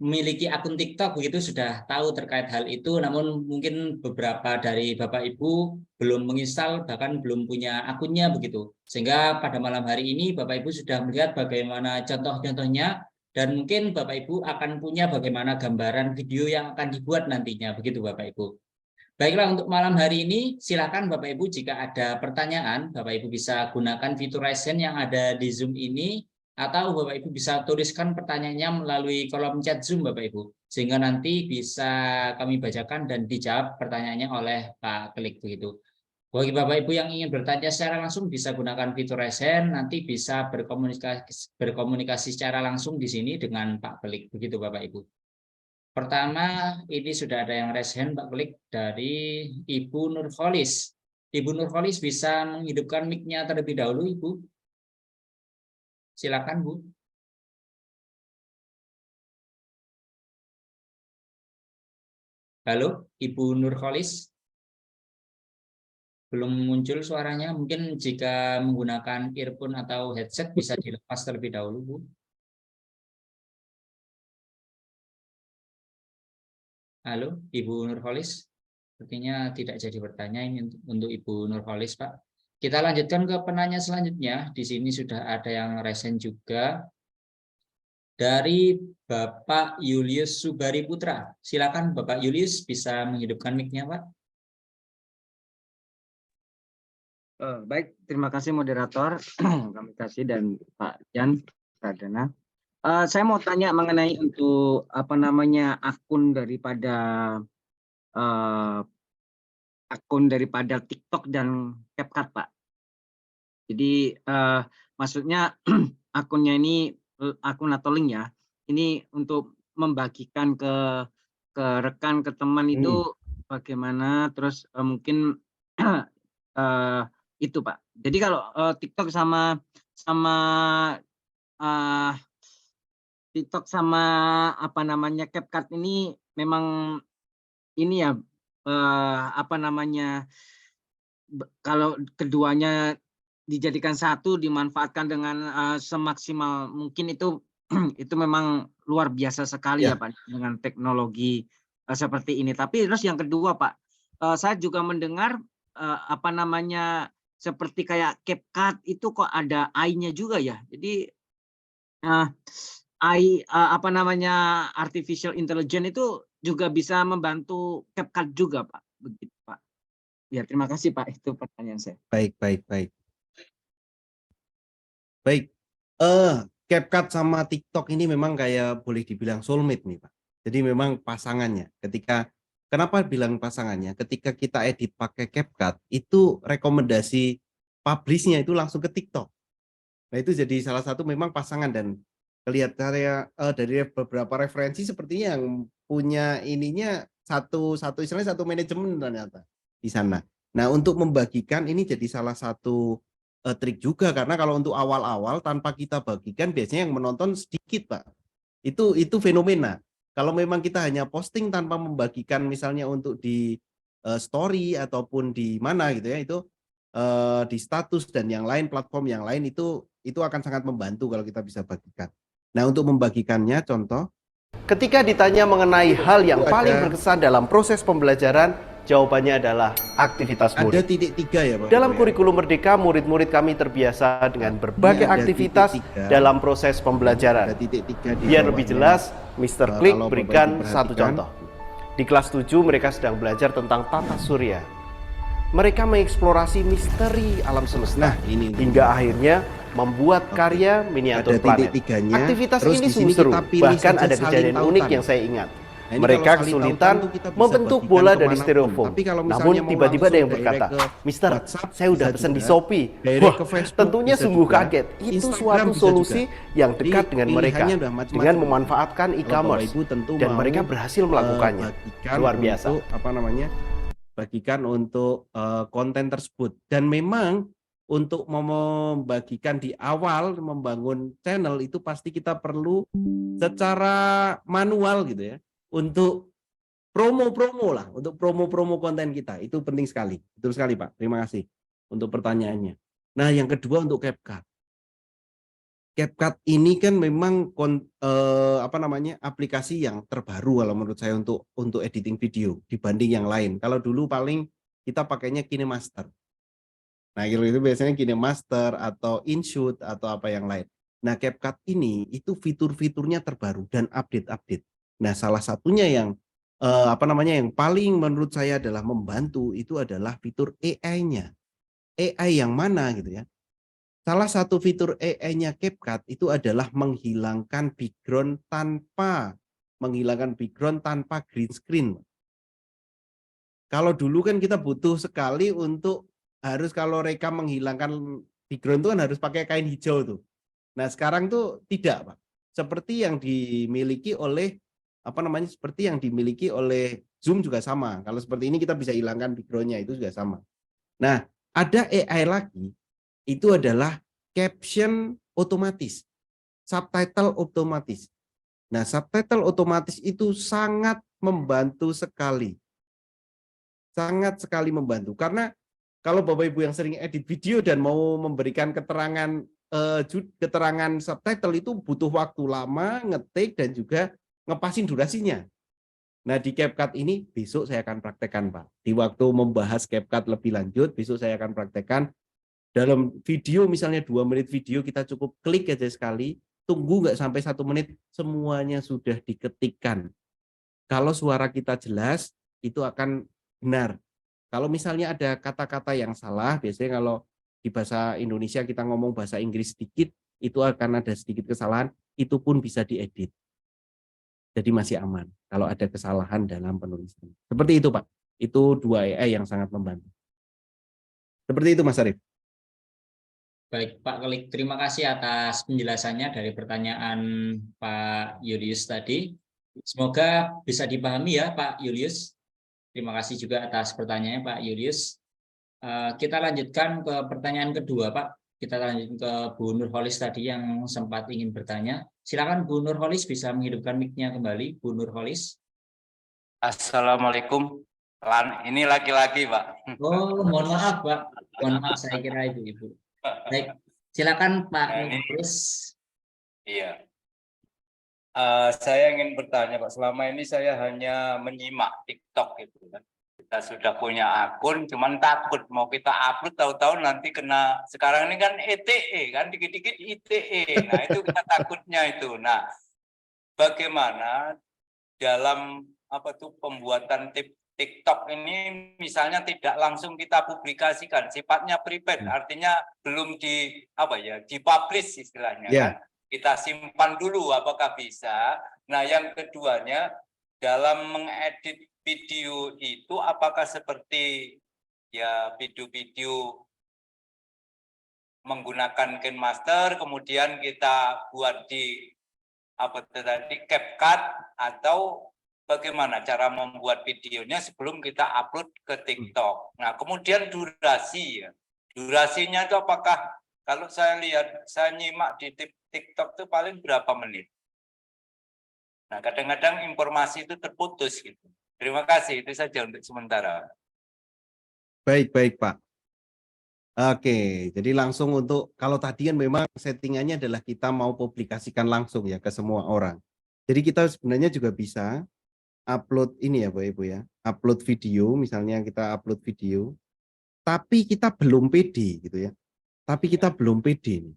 memiliki akun TikTok begitu sudah tahu terkait hal itu, namun mungkin beberapa dari Bapak Ibu belum menginstal, bahkan belum punya akunnya begitu. Sehingga pada malam hari ini Bapak Ibu sudah melihat bagaimana contoh-contohnya, dan mungkin Bapak Ibu akan punya bagaimana gambaran video yang akan dibuat nantinya, begitu Bapak Ibu. Baiklah, untuk malam hari ini silakan Bapak Ibu jika ada pertanyaan, Bapak Ibu bisa gunakan fitur raise hand yang ada di Zoom ini, atau Bapak Ibu bisa tuliskan pertanyaannya melalui kolom chat Zoom Bapak Ibu, sehingga nanti bisa kami bacakan dan dijawab pertanyaannya oleh Pak Klik begitu. Bagi Bapak Ibu yang ingin bertanya secara langsung bisa gunakan fitur raise hand, nanti bisa berkomunikasi secara langsung di sini dengan Pak Klik begitu Bapak Ibu. Pertama, ini sudah ada yang raise hand Pak Klik dari Ibu Nurholis. Ibu Nurholis bisa menghidupkan mic-nya terlebih dahulu Ibu. Silakan Bu. Halo, Ibu Nurholis. Belum muncul suaranya, mungkin jika menggunakan earphone atau headset bisa dilepas terlebih dahulu, Bu. Halo, Ibu Nurholis. Sepertinya tidak jadi bertanya ini untuk Ibu Nurholis, Pak. Kita lanjutkan ke penanya selanjutnya. Di sini sudah ada yang resen juga. Dari Bapak Julius Subari Putra. Silakan Bapak Julius bisa menghidupkan mic-nya, Pak. Baik, terima kasih moderator, kami kasih dan Pak Jan Pradana. Saya mau tanya mengenai untuk akun daripada TikTok dan CapCut, Pak. Jadi maksudnya akunnya ini akun atau link ya. Ini untuk membagikan ke rekan, ke teman itu bagaimana? Terus mungkin itu Pak. Jadi kalau TikTok sama CapCut ini memang ini ya kalau keduanya dijadikan satu, dimanfaatkan dengan semaksimal mungkin itu itu memang luar biasa sekali ya Pak dengan teknologi seperti ini. Tapi terus yang kedua Pak, saya juga mendengar seperti kayak CapCut itu kok ada AI-nya juga ya. Jadi AI artificial intelligence itu juga bisa membantu CapCut juga Pak. Begitu Pak. Ya, terima kasih Pak, itu pertanyaan saya. Baik. CapCut sama TikTok ini memang kayak boleh dibilang soulmate nih Pak. Jadi memang pasangannya. Kenapa bilang pasangannya? Ketika kita edit pakai CapCut, itu rekomendasi publishnya itu langsung ke TikTok. Nah itu jadi salah satu memang pasangan, dan kelihatannya dari beberapa referensi sepertinya yang punya ininya satu manajemen ternyata di sana. Nah untuk membagikan ini jadi salah satu trik juga, karena kalau untuk awal-awal tanpa kita bagikan biasanya yang menonton sedikit Pak. Itu fenomena. Kalau memang kita hanya posting tanpa membagikan misalnya untuk di story ataupun di mana gitu ya, itu di status dan yang lain, platform yang lain, itu akan sangat membantu kalau kita bisa bagikan. Nah untuk membagikannya contoh, ketika ditanya mengenai hal yang paling berkesan dalam proses pembelajaran, jawabannya adalah aktivitas murid. Ada titik 3 ya Pak. Dalam kurikulum Merdeka, murid-murid kami terbiasa dengan berbagai aktivitas dalam proses pembelajaran. Biar lebih jelas, Mr. Klik berikan satu contoh. Di kelas 7 mereka sedang belajar tentang tata surya. Mereka mengeksplorasi misteri alam semesta hingga akhirnya membuat karya miniatur planet. Aktivitas ini sungguh seru, bahkan ada kejadian unik yang saya ingat. Mereka kesulitan membentuk bola dari styrofoam. Namun tiba-tiba ada yang berkata, "Mister, saya udah pesan di Shopee." Wah, tentunya sungguh kaget. Itu suatu solusi yang dekat dengan mereka dengan memanfaatkan e-commerce, dan mereka berhasil melakukannya. Luar biasa. Bagikan untuk konten tersebut. Dan memang untuk membagikan di awal membangun channel itu pasti kita perlu secara manual gitu ya untuk promo-promo lah, untuk promo-promo konten kita. Itu penting sekali. Betul sekali, Pak. Terima kasih untuk pertanyaannya. Nah, yang kedua untuk CapCut. CapCut ini kan memang aplikasi yang terbaru kalau menurut saya untuk editing video dibanding yang lain. Kalau dulu paling kita pakainya KineMaster. Nah, itu biasanya KineMaster atau InShoot atau apa yang lain. Nah, CapCut ini itu fitur-fiturnya terbaru dan update-update. Nah, salah satunya yang yang paling menurut saya adalah membantu itu adalah fitur AI-nya. AI yang mana gitu ya? Salah satu fitur AI-nya CapCut itu adalah menghilangkan background tanpa green screen. Kalau dulu kan kita butuh sekali untuk kalau rekam menghilangkan background itu kan harus pakai kain hijau tuh. Nah, sekarang tuh tidak, Pak. Seperti yang dimiliki oleh Zoom juga sama. Kalau seperti ini kita bisa hilangkan background-nya, itu juga sama. Nah, ada AI lagi, itu adalah caption otomatis, subtitle otomatis. Nah, subtitle otomatis itu sangat membantu sekali. Sangat sekali membantu. Karena kalau Bapak Ibu yang sering edit video dan mau memberikan keterangan subtitle itu butuh waktu lama, ngetik, dan juga ngepasin durasinya. Nah, di CapCut ini besok saya akan praktekkan, Pak. Di waktu membahas CapCut lebih lanjut, besok saya akan praktekkan. Dalam video, misalnya 2 menit video, kita cukup klik aja sekali, tunggu nggak sampai 1 menit, semuanya sudah diketikkan. Kalau suara kita jelas, itu akan benar. Kalau misalnya ada kata-kata yang salah, biasanya kalau di bahasa Indonesia kita ngomong bahasa Inggris sedikit, itu akan ada sedikit kesalahan, itu pun bisa diedit. Jadi masih aman kalau ada kesalahan dalam penulisan. Seperti itu, Pak. Itu 2 AI yang sangat membantu. Seperti itu, Mas Arif. Baik, Pak Kelik, terima kasih atas penjelasannya dari pertanyaan Pak Julius tadi. Semoga bisa dipahami ya, Pak Julius. Terima kasih juga atas pertanyaannya, Pak Julius. Kita lanjutkan ke pertanyaan kedua, Pak. Kita lanjut ke Bu Nurholis tadi yang sempat ingin bertanya. Silakan Bu Nurholis bisa menghidupkan mic-nya kembali, Bu Nurholis. Assalamualaikum. Ini laki-laki, Pak. Oh, mohon maaf, Pak. Mohon maaf, saya kira itu Ibu. Baik, silakan Pak Nurholis. Iya. Saya ingin bertanya, Pak. Selama ini saya hanya menyimak TikTok itu kan. Kita sudah punya akun, cuman takut mau kita upload tahu-tahu nanti kena. Sekarang ini kan ETE kan, dikit-dikit ITE. Nah, itu kita takutnya itu. Nah, bagaimana dalam pembuatan TikTok ini misalnya tidak langsung kita publikasikan, sifatnya private, artinya belum dipublish istilahnya kan. Kita simpan dulu apakah bisa. Nah, yang keduanya dalam mengedit video itu apakah seperti ya video-video menggunakan KineMaster kemudian kita buat di CapCut, atau bagaimana cara membuat videonya sebelum kita upload ke TikTok. Nah, kemudian durasi ya. Durasinya itu apakah kalau saya lihat, saya nyimak di TikTok itu paling berapa menit. Nah, kadang-kadang informasi itu terputus gitu. Terima kasih, itu saja untuk sementara. Baik, Pak. Oke, jadi langsung untuk, kalau tadi kan memang settingannya adalah kita mau publikasikan langsung ya ke semua orang. Jadi kita sebenarnya juga bisa upload ini ya Bapak Ibu ya, upload video, misalnya kita upload video, tapi kita belum pede gitu ya. Tapi kita belum pede.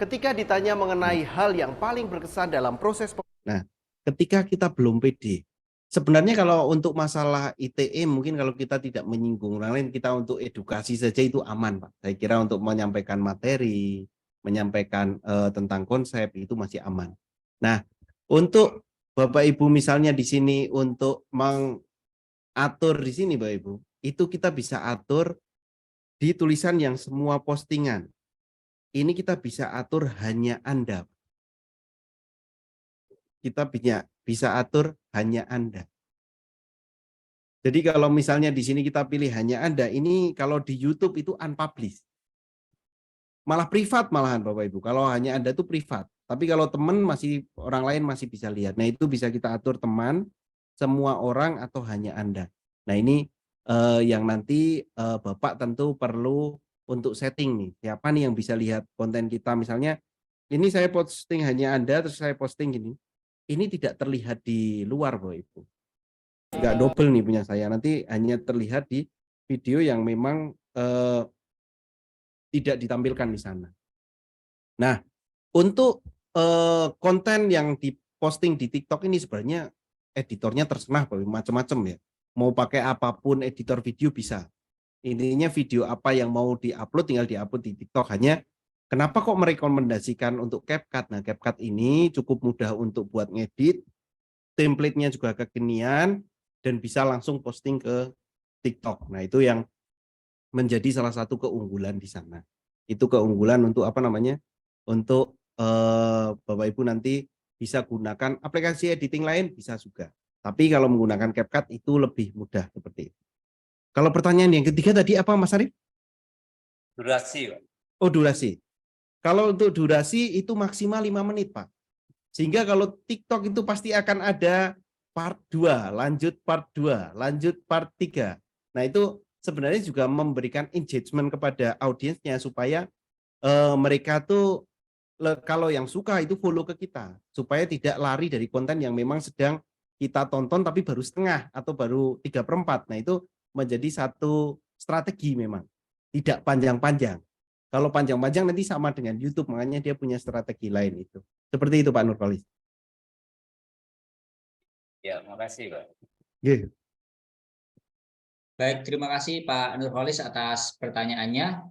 Ketika ditanya mengenai hal yang paling berkesan dalam proses, nah, ketika kita belum pede, sebenarnya kalau untuk masalah ITE mungkin kalau kita tidak menyinggung orang lain, kita untuk edukasi saja itu aman, Pak. Saya kira untuk menyampaikan materi, menyampaikan tentang konsep itu masih aman. Nah, untuk Bapak Ibu misalnya di sini untuk mengatur di sini Bapak Ibu, itu kita bisa atur di tulisan yang semua postingan. Ini kita bisa atur hanya Anda. Kita bisa atur hanya Anda. Jadi kalau misalnya di sini kita pilih hanya Anda, ini kalau di YouTube itu unpublish. malah privat malahan Bapak Ibu. Kalau hanya Anda tuh privat. Tapi kalau teman masih orang lain masih bisa lihat. Nah, itu bisa kita atur teman, semua orang atau hanya Anda. Nah, ini yang nanti Bapak tentu perlu untuk setting nih. Siapa nih yang bisa lihat konten kita? Misalnya ini saya posting hanya Anda, terus saya posting gini. Ini tidak terlihat di luar Bapak Ibu. Nggak double nih punya saya. Nanti hanya terlihat di video yang memang tidak ditampilkan di sana. Nah, untuk konten yang diposting di TikTok ini sebenarnya editornya terserah macam-macam ya. Mau pakai apapun editor video bisa. Intinya video apa yang mau diupload tinggal diupload di TikTok. Hanya kenapa kok merekomendasikan untuk CapCut? Nah, CapCut ini cukup mudah untuk buat ngedit, template-nya juga kekinian dan bisa langsung posting ke TikTok. Nah, itu yang menjadi salah satu keunggulan di sana. Itu keunggulan untuk apa namanya? Untuk Bapak Ibu nanti bisa gunakan aplikasi editing lain bisa juga. Tapi kalau menggunakan CapCut itu lebih mudah seperti itu. Kalau pertanyaan yang ketiga tadi apa Mas Arif? Durasi, Pak. Oh, durasi. Kalau untuk durasi itu maksimal 5 menit, Pak. Sehingga kalau TikTok itu pasti akan ada part 2, lanjut part 2, lanjut part 3. Nah, itu sebenarnya juga memberikan engagement kepada audiensnya supaya mereka tuh kalau yang suka itu follow ke kita supaya tidak lari dari konten yang memang sedang kita tonton tapi baru setengah atau baru 3/4. Nah, itu menjadi satu strategi memang. Tidak panjang-panjang. Kalau panjang-panjang nanti sama dengan YouTube, makanya dia punya strategi lain itu. Seperti itu Pak Nurholis. Ya, makasih, Pak. Yeah. Baik, terima kasih Pak Nurholis atas pertanyaannya.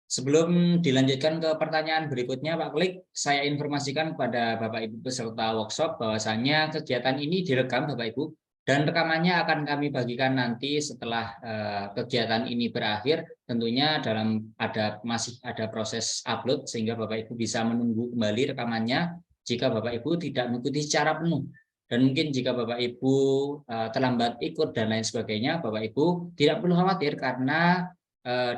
Sebelum dilanjutkan ke pertanyaan berikutnya, Pak Klik, saya informasikan kepada Bapak Ibu peserta workshop bahwasannya kegiatan ini direkam Bapak Ibu dan rekamannya akan kami bagikan nanti setelah kegiatan ini berakhir. Tentunya masih ada proses upload sehingga Bapak Ibu bisa menunggu kembali rekamannya jika Bapak Ibu tidak mengikuti secara penuh. Dan mungkin jika Bapak Ibu terlambat ikut dan lain sebagainya, Bapak Ibu tidak perlu khawatir karena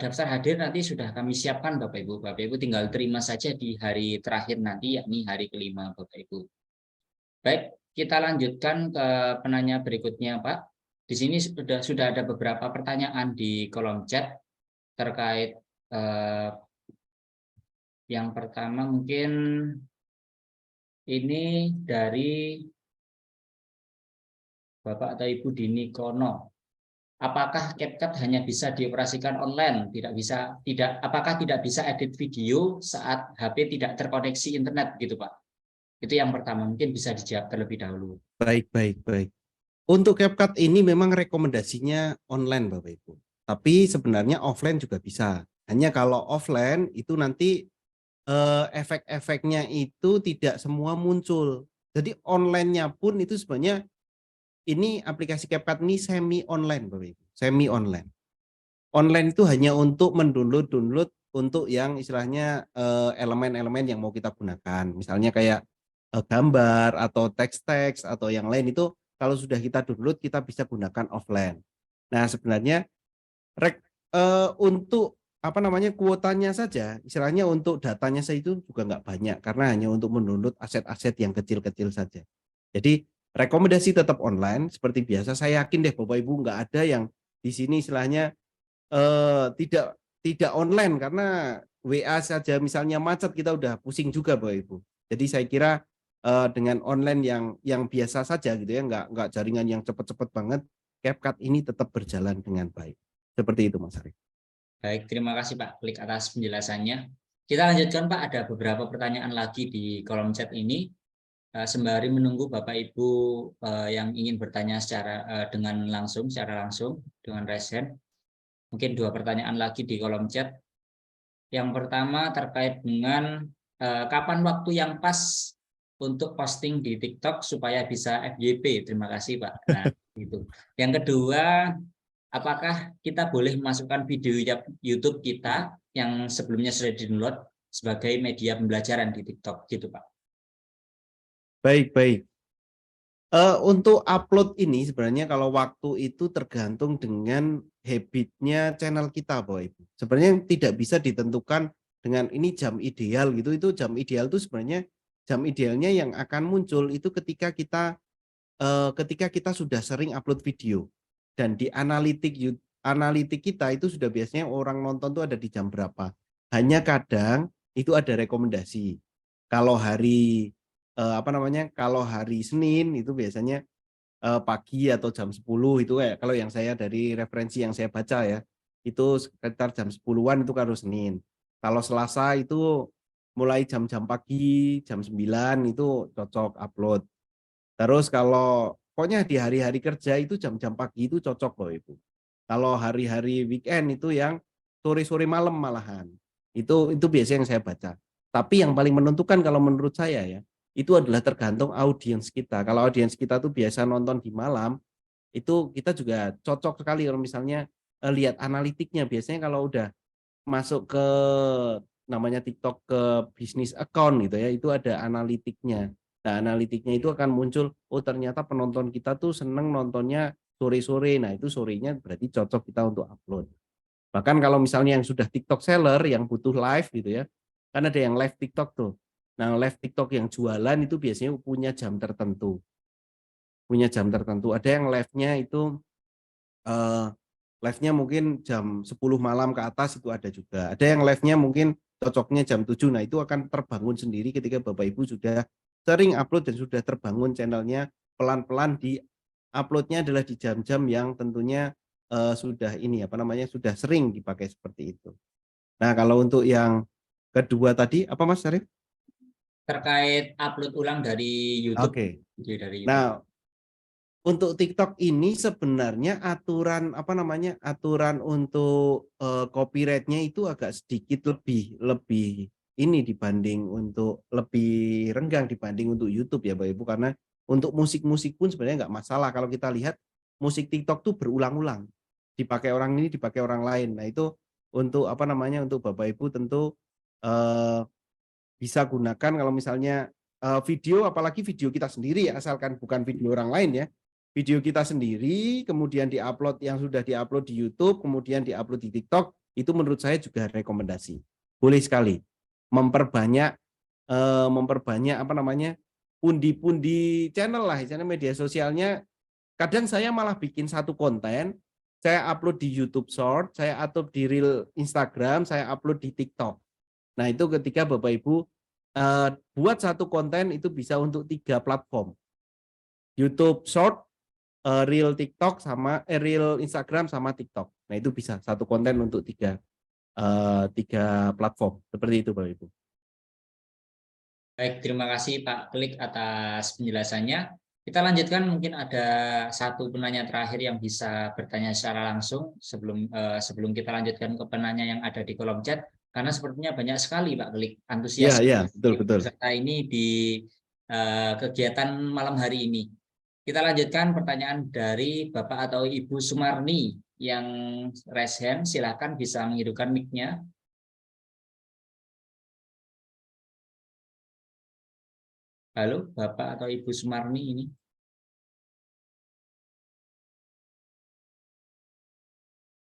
daftar hadir nanti sudah kami siapkan Bapak Ibu. Bapak Ibu tinggal terima saja di hari terakhir nanti, yakni hari kelima Bapak Ibu. Baik, kita lanjutkan ke penanya berikutnya Pak. Di sini sudah ada beberapa pertanyaan di kolom chat terkait yang pertama mungkin ini dari Bapak atau Ibu Dini Kono. Apakah CapCut hanya bisa dioperasikan online? Apakah tidak bisa edit video saat HP tidak terkoneksi internet gitu Pak? Itu yang pertama, mungkin bisa dijawab terlebih dahulu. Baik. Untuk CapCut ini memang rekomendasinya online Bapak Ibu. Tapi sebenarnya offline juga bisa. Hanya kalau offline itu nanti efek-efeknya itu tidak semua muncul. Jadi online-nya pun itu sebenarnya ini aplikasi CapCut ini semi online Bapak Ibu, semi online. Online itu hanya untuk mendownload untuk yang istilahnya elemen-elemen yang mau kita gunakan. Misalnya kayak gambar atau teks-teks atau yang lain itu kalau sudah kita download kita bisa gunakan offline. Nah, sebenarnya untuk apa namanya kuotanya saja, istilahnya untuk datanya saja itu juga nggak banyak karena hanya untuk mendownload aset-aset yang kecil-kecil saja. Jadi rekomendasi tetap online seperti biasa. Saya yakin deh Bapak Ibu nggak ada yang di sini istilahnya tidak online karena WA saja misalnya macet kita udah pusing juga Bapak Ibu. Jadi saya kira dengan online yang biasa saja gitu ya, nggak jaringan yang cepat-cepat banget, CapCut ini tetap berjalan dengan baik. Seperti itu Mas Arif. Baik, terima kasih Pak Klik atas penjelasannya. Kita lanjutkan Pak, ada beberapa pertanyaan lagi di kolom chat ini. Sembari menunggu Bapak Ibu yang ingin bertanya secara langsung dengan raise hand. Mungkin 2 pertanyaan lagi di kolom chat. Yang pertama terkait dengan kapan waktu yang pas untuk posting di TikTok supaya bisa FYP. Terima kasih Pak. Nah, itu. Yang kedua, apakah kita boleh memasukkan video YouTube kita yang sebelumnya sudah di-download sebagai media pembelajaran di TikTok gitu Pak? Baik. Untuk upload ini sebenarnya kalau waktu itu tergantung dengan habitnya channel kita Bapak Ibu. Sebenarnya tidak bisa ditentukan dengan ini jam ideal gitu, itu jam ideal itu sebenarnya jam idealnya yang akan muncul itu ketika kita sudah sering upload video dan di analitik kita itu sudah biasanya orang nonton tuh ada di jam berapa. Hanya kadang itu ada rekomendasi. Kalau hari kalau hari Senin itu biasanya pagi atau jam 10 itu kayak kalau yang saya dari referensi yang saya baca ya, itu sekitar jam 10-an itu kalau Senin. Kalau Selasa itu mulai jam-jam pagi, jam 9 itu cocok upload. Terus kalau pokoknya di hari-hari kerja itu jam-jam pagi itu cocok loh Ibu. Kalau hari-hari weekend itu yang sore-sore malam malahan. Itu biasanya yang saya baca. Tapi yang paling menentukan kalau menurut saya ya, itu adalah tergantung audiens kita. Kalau audiens kita tuh biasa nonton di malam, itu kita juga cocok sekali kalau misalnya lihat analitiknya. Biasanya kalau udah masuk ke namanya TikTok ke bisnis account gitu ya, itu ada analitiknya. Nah, analitiknya itu akan muncul, oh ternyata penonton kita tuh seneng nontonnya sore-sore. Nah, itu sorenya berarti cocok kita untuk upload. Bahkan kalau misalnya yang sudah TikTok seller yang butuh live gitu ya, kan ada yang live TikTok tuh. Nah, live TikTok yang jualan itu biasanya punya jam tertentu. Punya jam tertentu. Ada yang live-nya itu live-nya mungkin jam 10 malam ke atas itu ada juga. Ada yang live-nya mungkin cocoknya jam 7. Nah, itu akan terbangun sendiri ketika Bapak Ibu sudah sering upload dan sudah terbangun channelnya, pelan-pelan di uploadnya adalah di jam-jam yang tentunya sudah sudah sering dipakai seperti itu. Nah, kalau untuk yang kedua tadi apa Mas Syarif? Terkait upload ulang dari YouTube. Oke. Video dari YouTube. Nah, untuk TikTok ini sebenarnya aturan untuk copyright-nya itu agak sedikit lebih ini dibanding untuk lebih renggang dibanding untuk YouTube ya Bapak Ibu, karena untuk musik-musik pun sebenarnya nggak masalah kalau kita lihat musik TikTok tuh berulang-ulang dipakai orang ini dipakai orang lain. Nah, itu untuk untuk Bapak Ibu tentu bisa gunakan kalau misalnya video, apalagi video kita sendiri ya, asalkan bukan video orang lain ya. Video kita sendiri, kemudian diupload yang sudah diupload di YouTube, kemudian diupload di TikTok, itu menurut saya juga rekomendasi. Boleh sekali memperbanyak pundi-pundi channel lah, channel media sosialnya. Kadang saya malah bikin satu konten, saya upload di YouTube Short, saya upload di Reel Instagram, saya upload di TikTok. Nah, itu ketika Bapak Ibu buat satu konten itu bisa untuk 3 platform. YouTube Short, Reel TikTok sama Reel Instagram sama TikTok. Nah, itu bisa satu konten untuk 3 platform. Seperti itu Bapak Ibu. Baik, terima kasih Pak Klik atas penjelasannya. Kita lanjutkan, mungkin ada satu penanya terakhir yang bisa bertanya secara langsung sebelum kita lanjutkan ke penanya yang ada di kolom chat, karena sepertinya banyak sekali Pak Klik antusias betul. peserta ini di kegiatan malam hari ini. Kita lanjutkan pertanyaan dari Bapak atau Ibu Sumarni yang raise hand, silakan bisa menghidupkan mic-nya. Halo, Bapak atau Ibu Sumarni ini.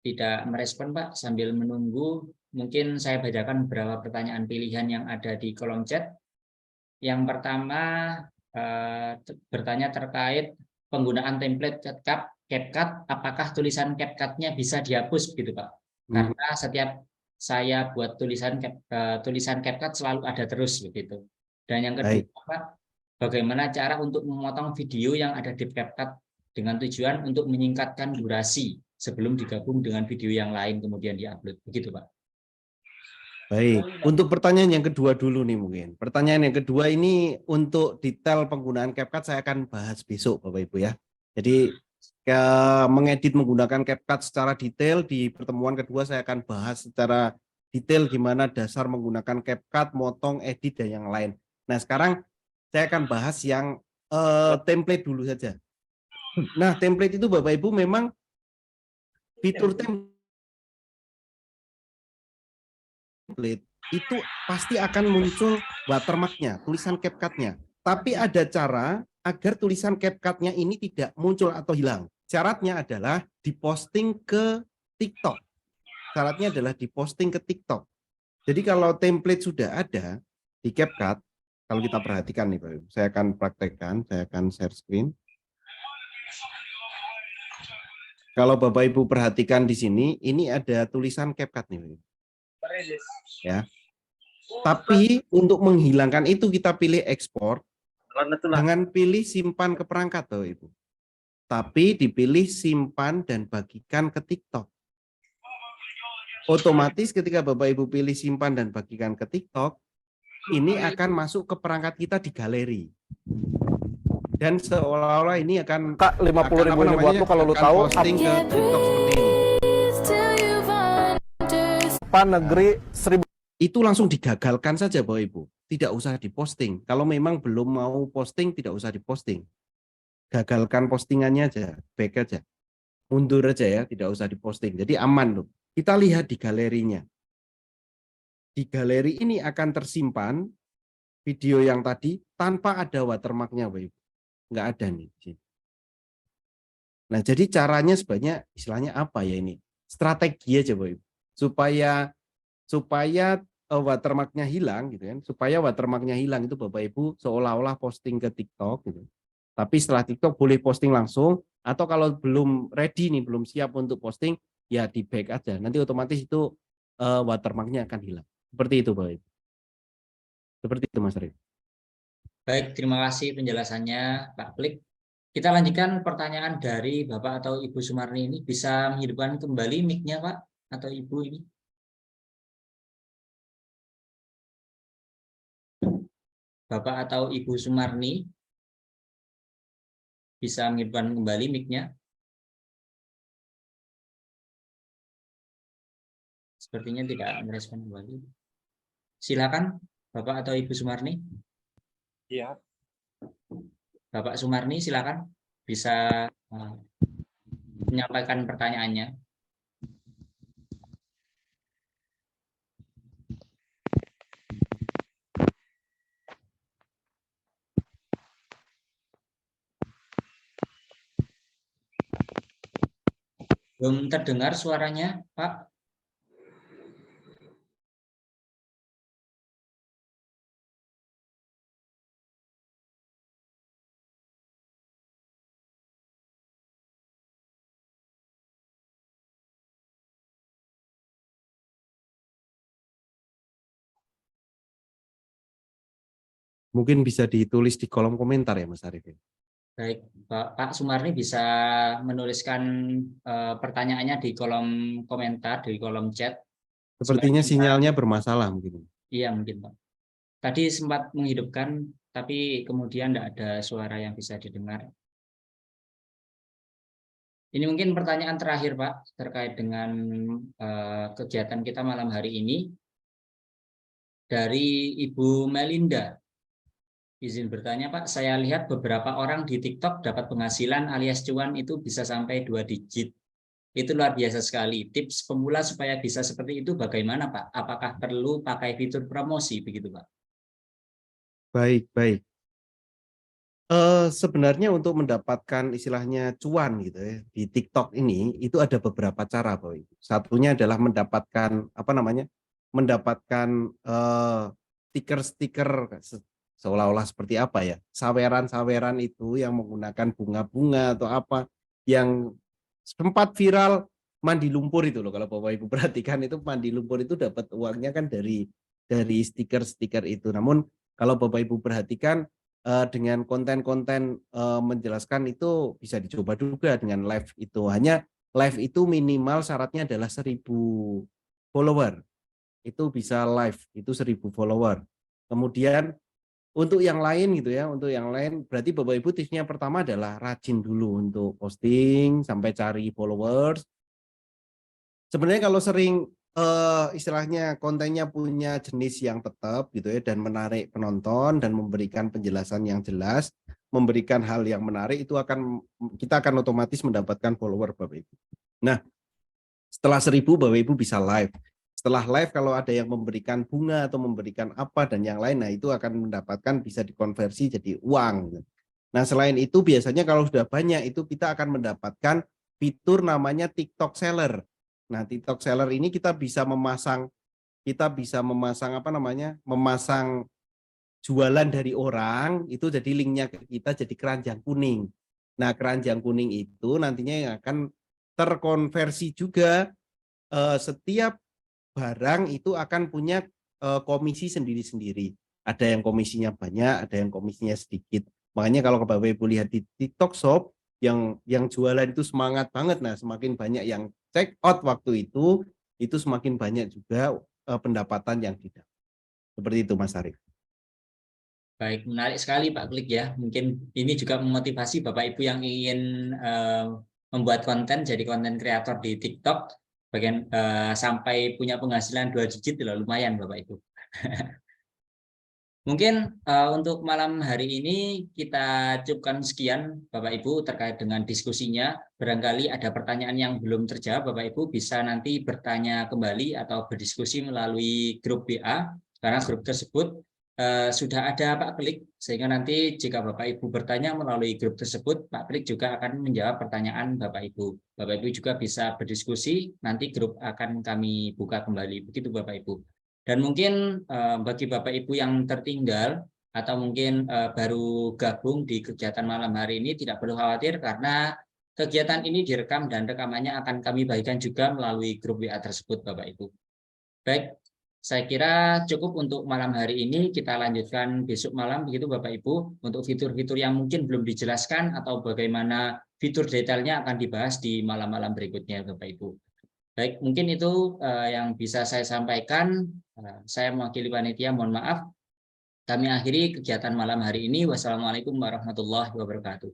Tidak merespon, Pak, sambil menunggu. Mungkin saya bacakan beberapa pertanyaan pilihan yang ada di kolom chat. Yang pertama bertanya terkait penggunaan template CapCut, apakah tulisan CapCut-nya bisa dihapus gitu, Pak? Karena setiap saya buat tulisan CapCut selalu ada terus begitu. Dan yang kedua, Pak, bagaimana cara untuk memotong video yang ada di CapCut dengan tujuan untuk menyingkatkan durasi sebelum digabung dengan video yang lain kemudian diupload, begitu Pak? Baik, untuk pertanyaan yang kedua dulu nih mungkin. Pertanyaan yang kedua ini untuk detail penggunaan CapCut saya akan bahas besok Bapak Ibu ya. Jadi mengedit menggunakan CapCut secara detail di pertemuan kedua saya akan bahas secara detail gimana dasar menggunakan CapCut, motong, edit dan yang lain. Nah, sekarang saya akan bahas yang template dulu saja. Nah, template itu Bapak Ibu memang fitur template itu pasti akan muncul watermark-nya, tulisan CapCut-nya. Tapi ada cara agar tulisan CapCut-nya ini tidak muncul atau hilang. Syaratnya adalah diposting ke TikTok. Syaratnya adalah diposting ke TikTok. Jadi kalau template sudah ada di CapCut, kalau kita perhatikan nih Bapak Ibu, saya akan praktekkan, saya akan share screen. Kalau Bapak Ibu perhatikan di sini, ini ada tulisan CapCut nih Bapak Ibu. Ya. Tapi untuk menghilangkan itu kita pilih ekspor. Jangan pilih simpan ke perangkat Bapak Ibu. Tapi dipilih simpan dan bagikan ke TikTok. Otomatis ketika Bapak Ibu pilih simpan dan bagikan ke TikTok, ini akan masuk ke perangkat kita di galeri. Dan seolah-olah ini akan Kak, 50.000 ini buat lu kalau lu tahu posting ke TikTok seperti ini. apa negeri 1000 Itu langsung digagalkan saja Bapak Ibu. Tidak usah diposting. Kalau memang belum mau posting, tidak usah diposting. Gagalkan postingannya aja, back aja. Mundur aja ya, tidak usah diposting. Jadi aman loh. Kita lihat di galerinya. Di galeri ini akan tersimpan video yang tadi tanpa ada watermarknya, Bapak Ibu. Nggak ada nih. Nah, jadi caranya sebenarnya istilahnya apa ya ini? Strategi aja, Bapak Ibu. Supaya watermarknya hilang gitu kan. Supaya watermarknya hilang itu Bapak Ibu seolah-olah posting ke TikTok gitu. Tapi setelah TikTok boleh posting langsung, atau kalau belum ready nih, belum siap untuk posting, ya di back aja. Nanti otomatis itu watermarknya akan hilang. Seperti itu Bapak Ibu. Seperti itu Mas Arif. Baik, terima kasih penjelasannya Pak Klik. Kita lanjutkan pertanyaan dari Bapak atau Ibu Sumarni ini. Bisa menghidupkan kembali mic-nya Pak atau Ibu ini? Bapak atau Ibu Sumarni bisa menghidupkan kembali mic-nya? Sepertinya tidak merespon kembali. Silakan Bapak atau Ibu Sumarni. Iya. Bapak Sumarni silakan bisa menyampaikan pertanyaannya. Belum terdengar suaranya, Pak. Mungkin bisa ditulis di kolom komentar ya Mas Arif. Baik, Pak Sumarni bisa menuliskan pertanyaannya di kolom komentar, di kolom chat. Sepertinya sinyalnya bermasalah mungkin. Iya mungkin Pak. Tadi sempat menghidupkan, tapi kemudian tidak ada suara yang bisa didengar. Ini mungkin pertanyaan terakhir Pak, terkait dengan kegiatan kita malam hari ini. Dari Ibu Melinda. Izin bertanya Pak, saya lihat beberapa orang di TikTok dapat penghasilan alias cuan itu bisa sampai 2 digit. Itu luar biasa sekali. Tips pemula supaya bisa seperti itu bagaimana Pak? Apakah perlu pakai fitur promosi begitu Pak? Baik. Sebenarnya untuk mendapatkan istilahnya cuan gitu ya di TikTok ini itu ada beberapa cara Pak. Satunya adalah mendapatkan mendapatkan stiker-stiker seolah-olah seperti apa ya, saweran-saweran itu yang menggunakan bunga-bunga atau apa yang sempat viral mandi lumpur itu loh. Kalau Bapak Ibu perhatikan itu mandi lumpur itu dapat uangnya kan dari stiker-stiker itu. Namun kalau Bapak Ibu perhatikan dengan konten-konten menjelaskan itu bisa dicoba juga dengan live itu. Hanya live itu minimal syaratnya adalah 1000 follower. Itu bisa live, itu 1000 follower. Kemudian untuk yang lain gitu ya, untuk yang lain berarti Bapak Ibu tipsnya pertama adalah rajin dulu untuk posting sampai cari followers. Sebenarnya kalau sering istilahnya kontennya punya jenis yang tetap gitu ya dan menarik penonton dan memberikan penjelasan yang jelas, memberikan hal yang menarik itu kita akan otomatis mendapatkan follower Bapak Ibu. Nah, setelah 1000 Bapak Ibu bisa live. Setelah live kalau ada yang memberikan bunga atau memberikan apa dan yang lain, nah itu akan mendapatkan bisa dikonversi jadi uang. Nah selain itu biasanya kalau sudah banyak itu kita akan mendapatkan fitur namanya TikTok Seller. Nah TikTok Seller ini kita bisa memasang kita bisa memasang memasang jualan dari orang itu jadi linknya ke kita jadi keranjang kuning. Nah, keranjang kuning itu nantinya yang akan terkonversi juga, setiap barang itu akan punya komisi sendiri-sendiri. Ada yang komisinya banyak, ada yang komisinya sedikit. Makanya kalau Bapak Ibu lihat di TikTok Shop yang jualan itu semangat banget. Nah, semakin banyak yang check out waktu itu semakin banyak juga pendapatan yang didapat. Seperti itu Mas Arief. Baik, menarik sekali Pak Klik ya. Mungkin ini juga memotivasi Bapak Ibu yang ingin membuat konten, jadi konten kreator di TikTok, sampai punya penghasilan 2 digit, lumayan Bapak Ibu. Mungkin untuk malam hari ini kita cukupkan sekian Bapak Ibu terkait dengan diskusinya. Barangkali ada pertanyaan yang belum terjawab, Bapak Ibu bisa nanti bertanya kembali atau berdiskusi melalui grup WA, karena grup tersebut sudah ada Pak Klik, sehingga nanti jika Bapak Ibu bertanya melalui grup tersebut, Pak Klik juga akan menjawab pertanyaan Bapak Ibu. Bapak Ibu juga bisa berdiskusi, nanti grup akan kami buka kembali. Begitu Bapak Ibu. Dan mungkin bagi Bapak Ibu yang tertinggal atau mungkin baru gabung di kegiatan malam hari ini, tidak perlu khawatir karena kegiatan ini direkam dan rekamannya akan kami bagikan juga melalui grup WA tersebut Bapak Ibu. Baik, saya kira cukup untuk malam hari ini, kita lanjutkan besok malam begitu Bapak Ibu, untuk fitur-fitur yang mungkin belum dijelaskan atau bagaimana fitur detailnya akan dibahas di malam-malam berikutnya Bapak Ibu. Baik, mungkin itu yang bisa saya sampaikan. Saya mewakili panitia, mohon maaf. Kami akhiri kegiatan malam hari ini. Wassalamualaikum warahmatullahi wabarakatuh.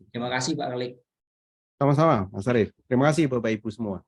Terima kasih Pak Klik. Sama-sama Mas Arief. Terima kasih Bapak Ibu semua.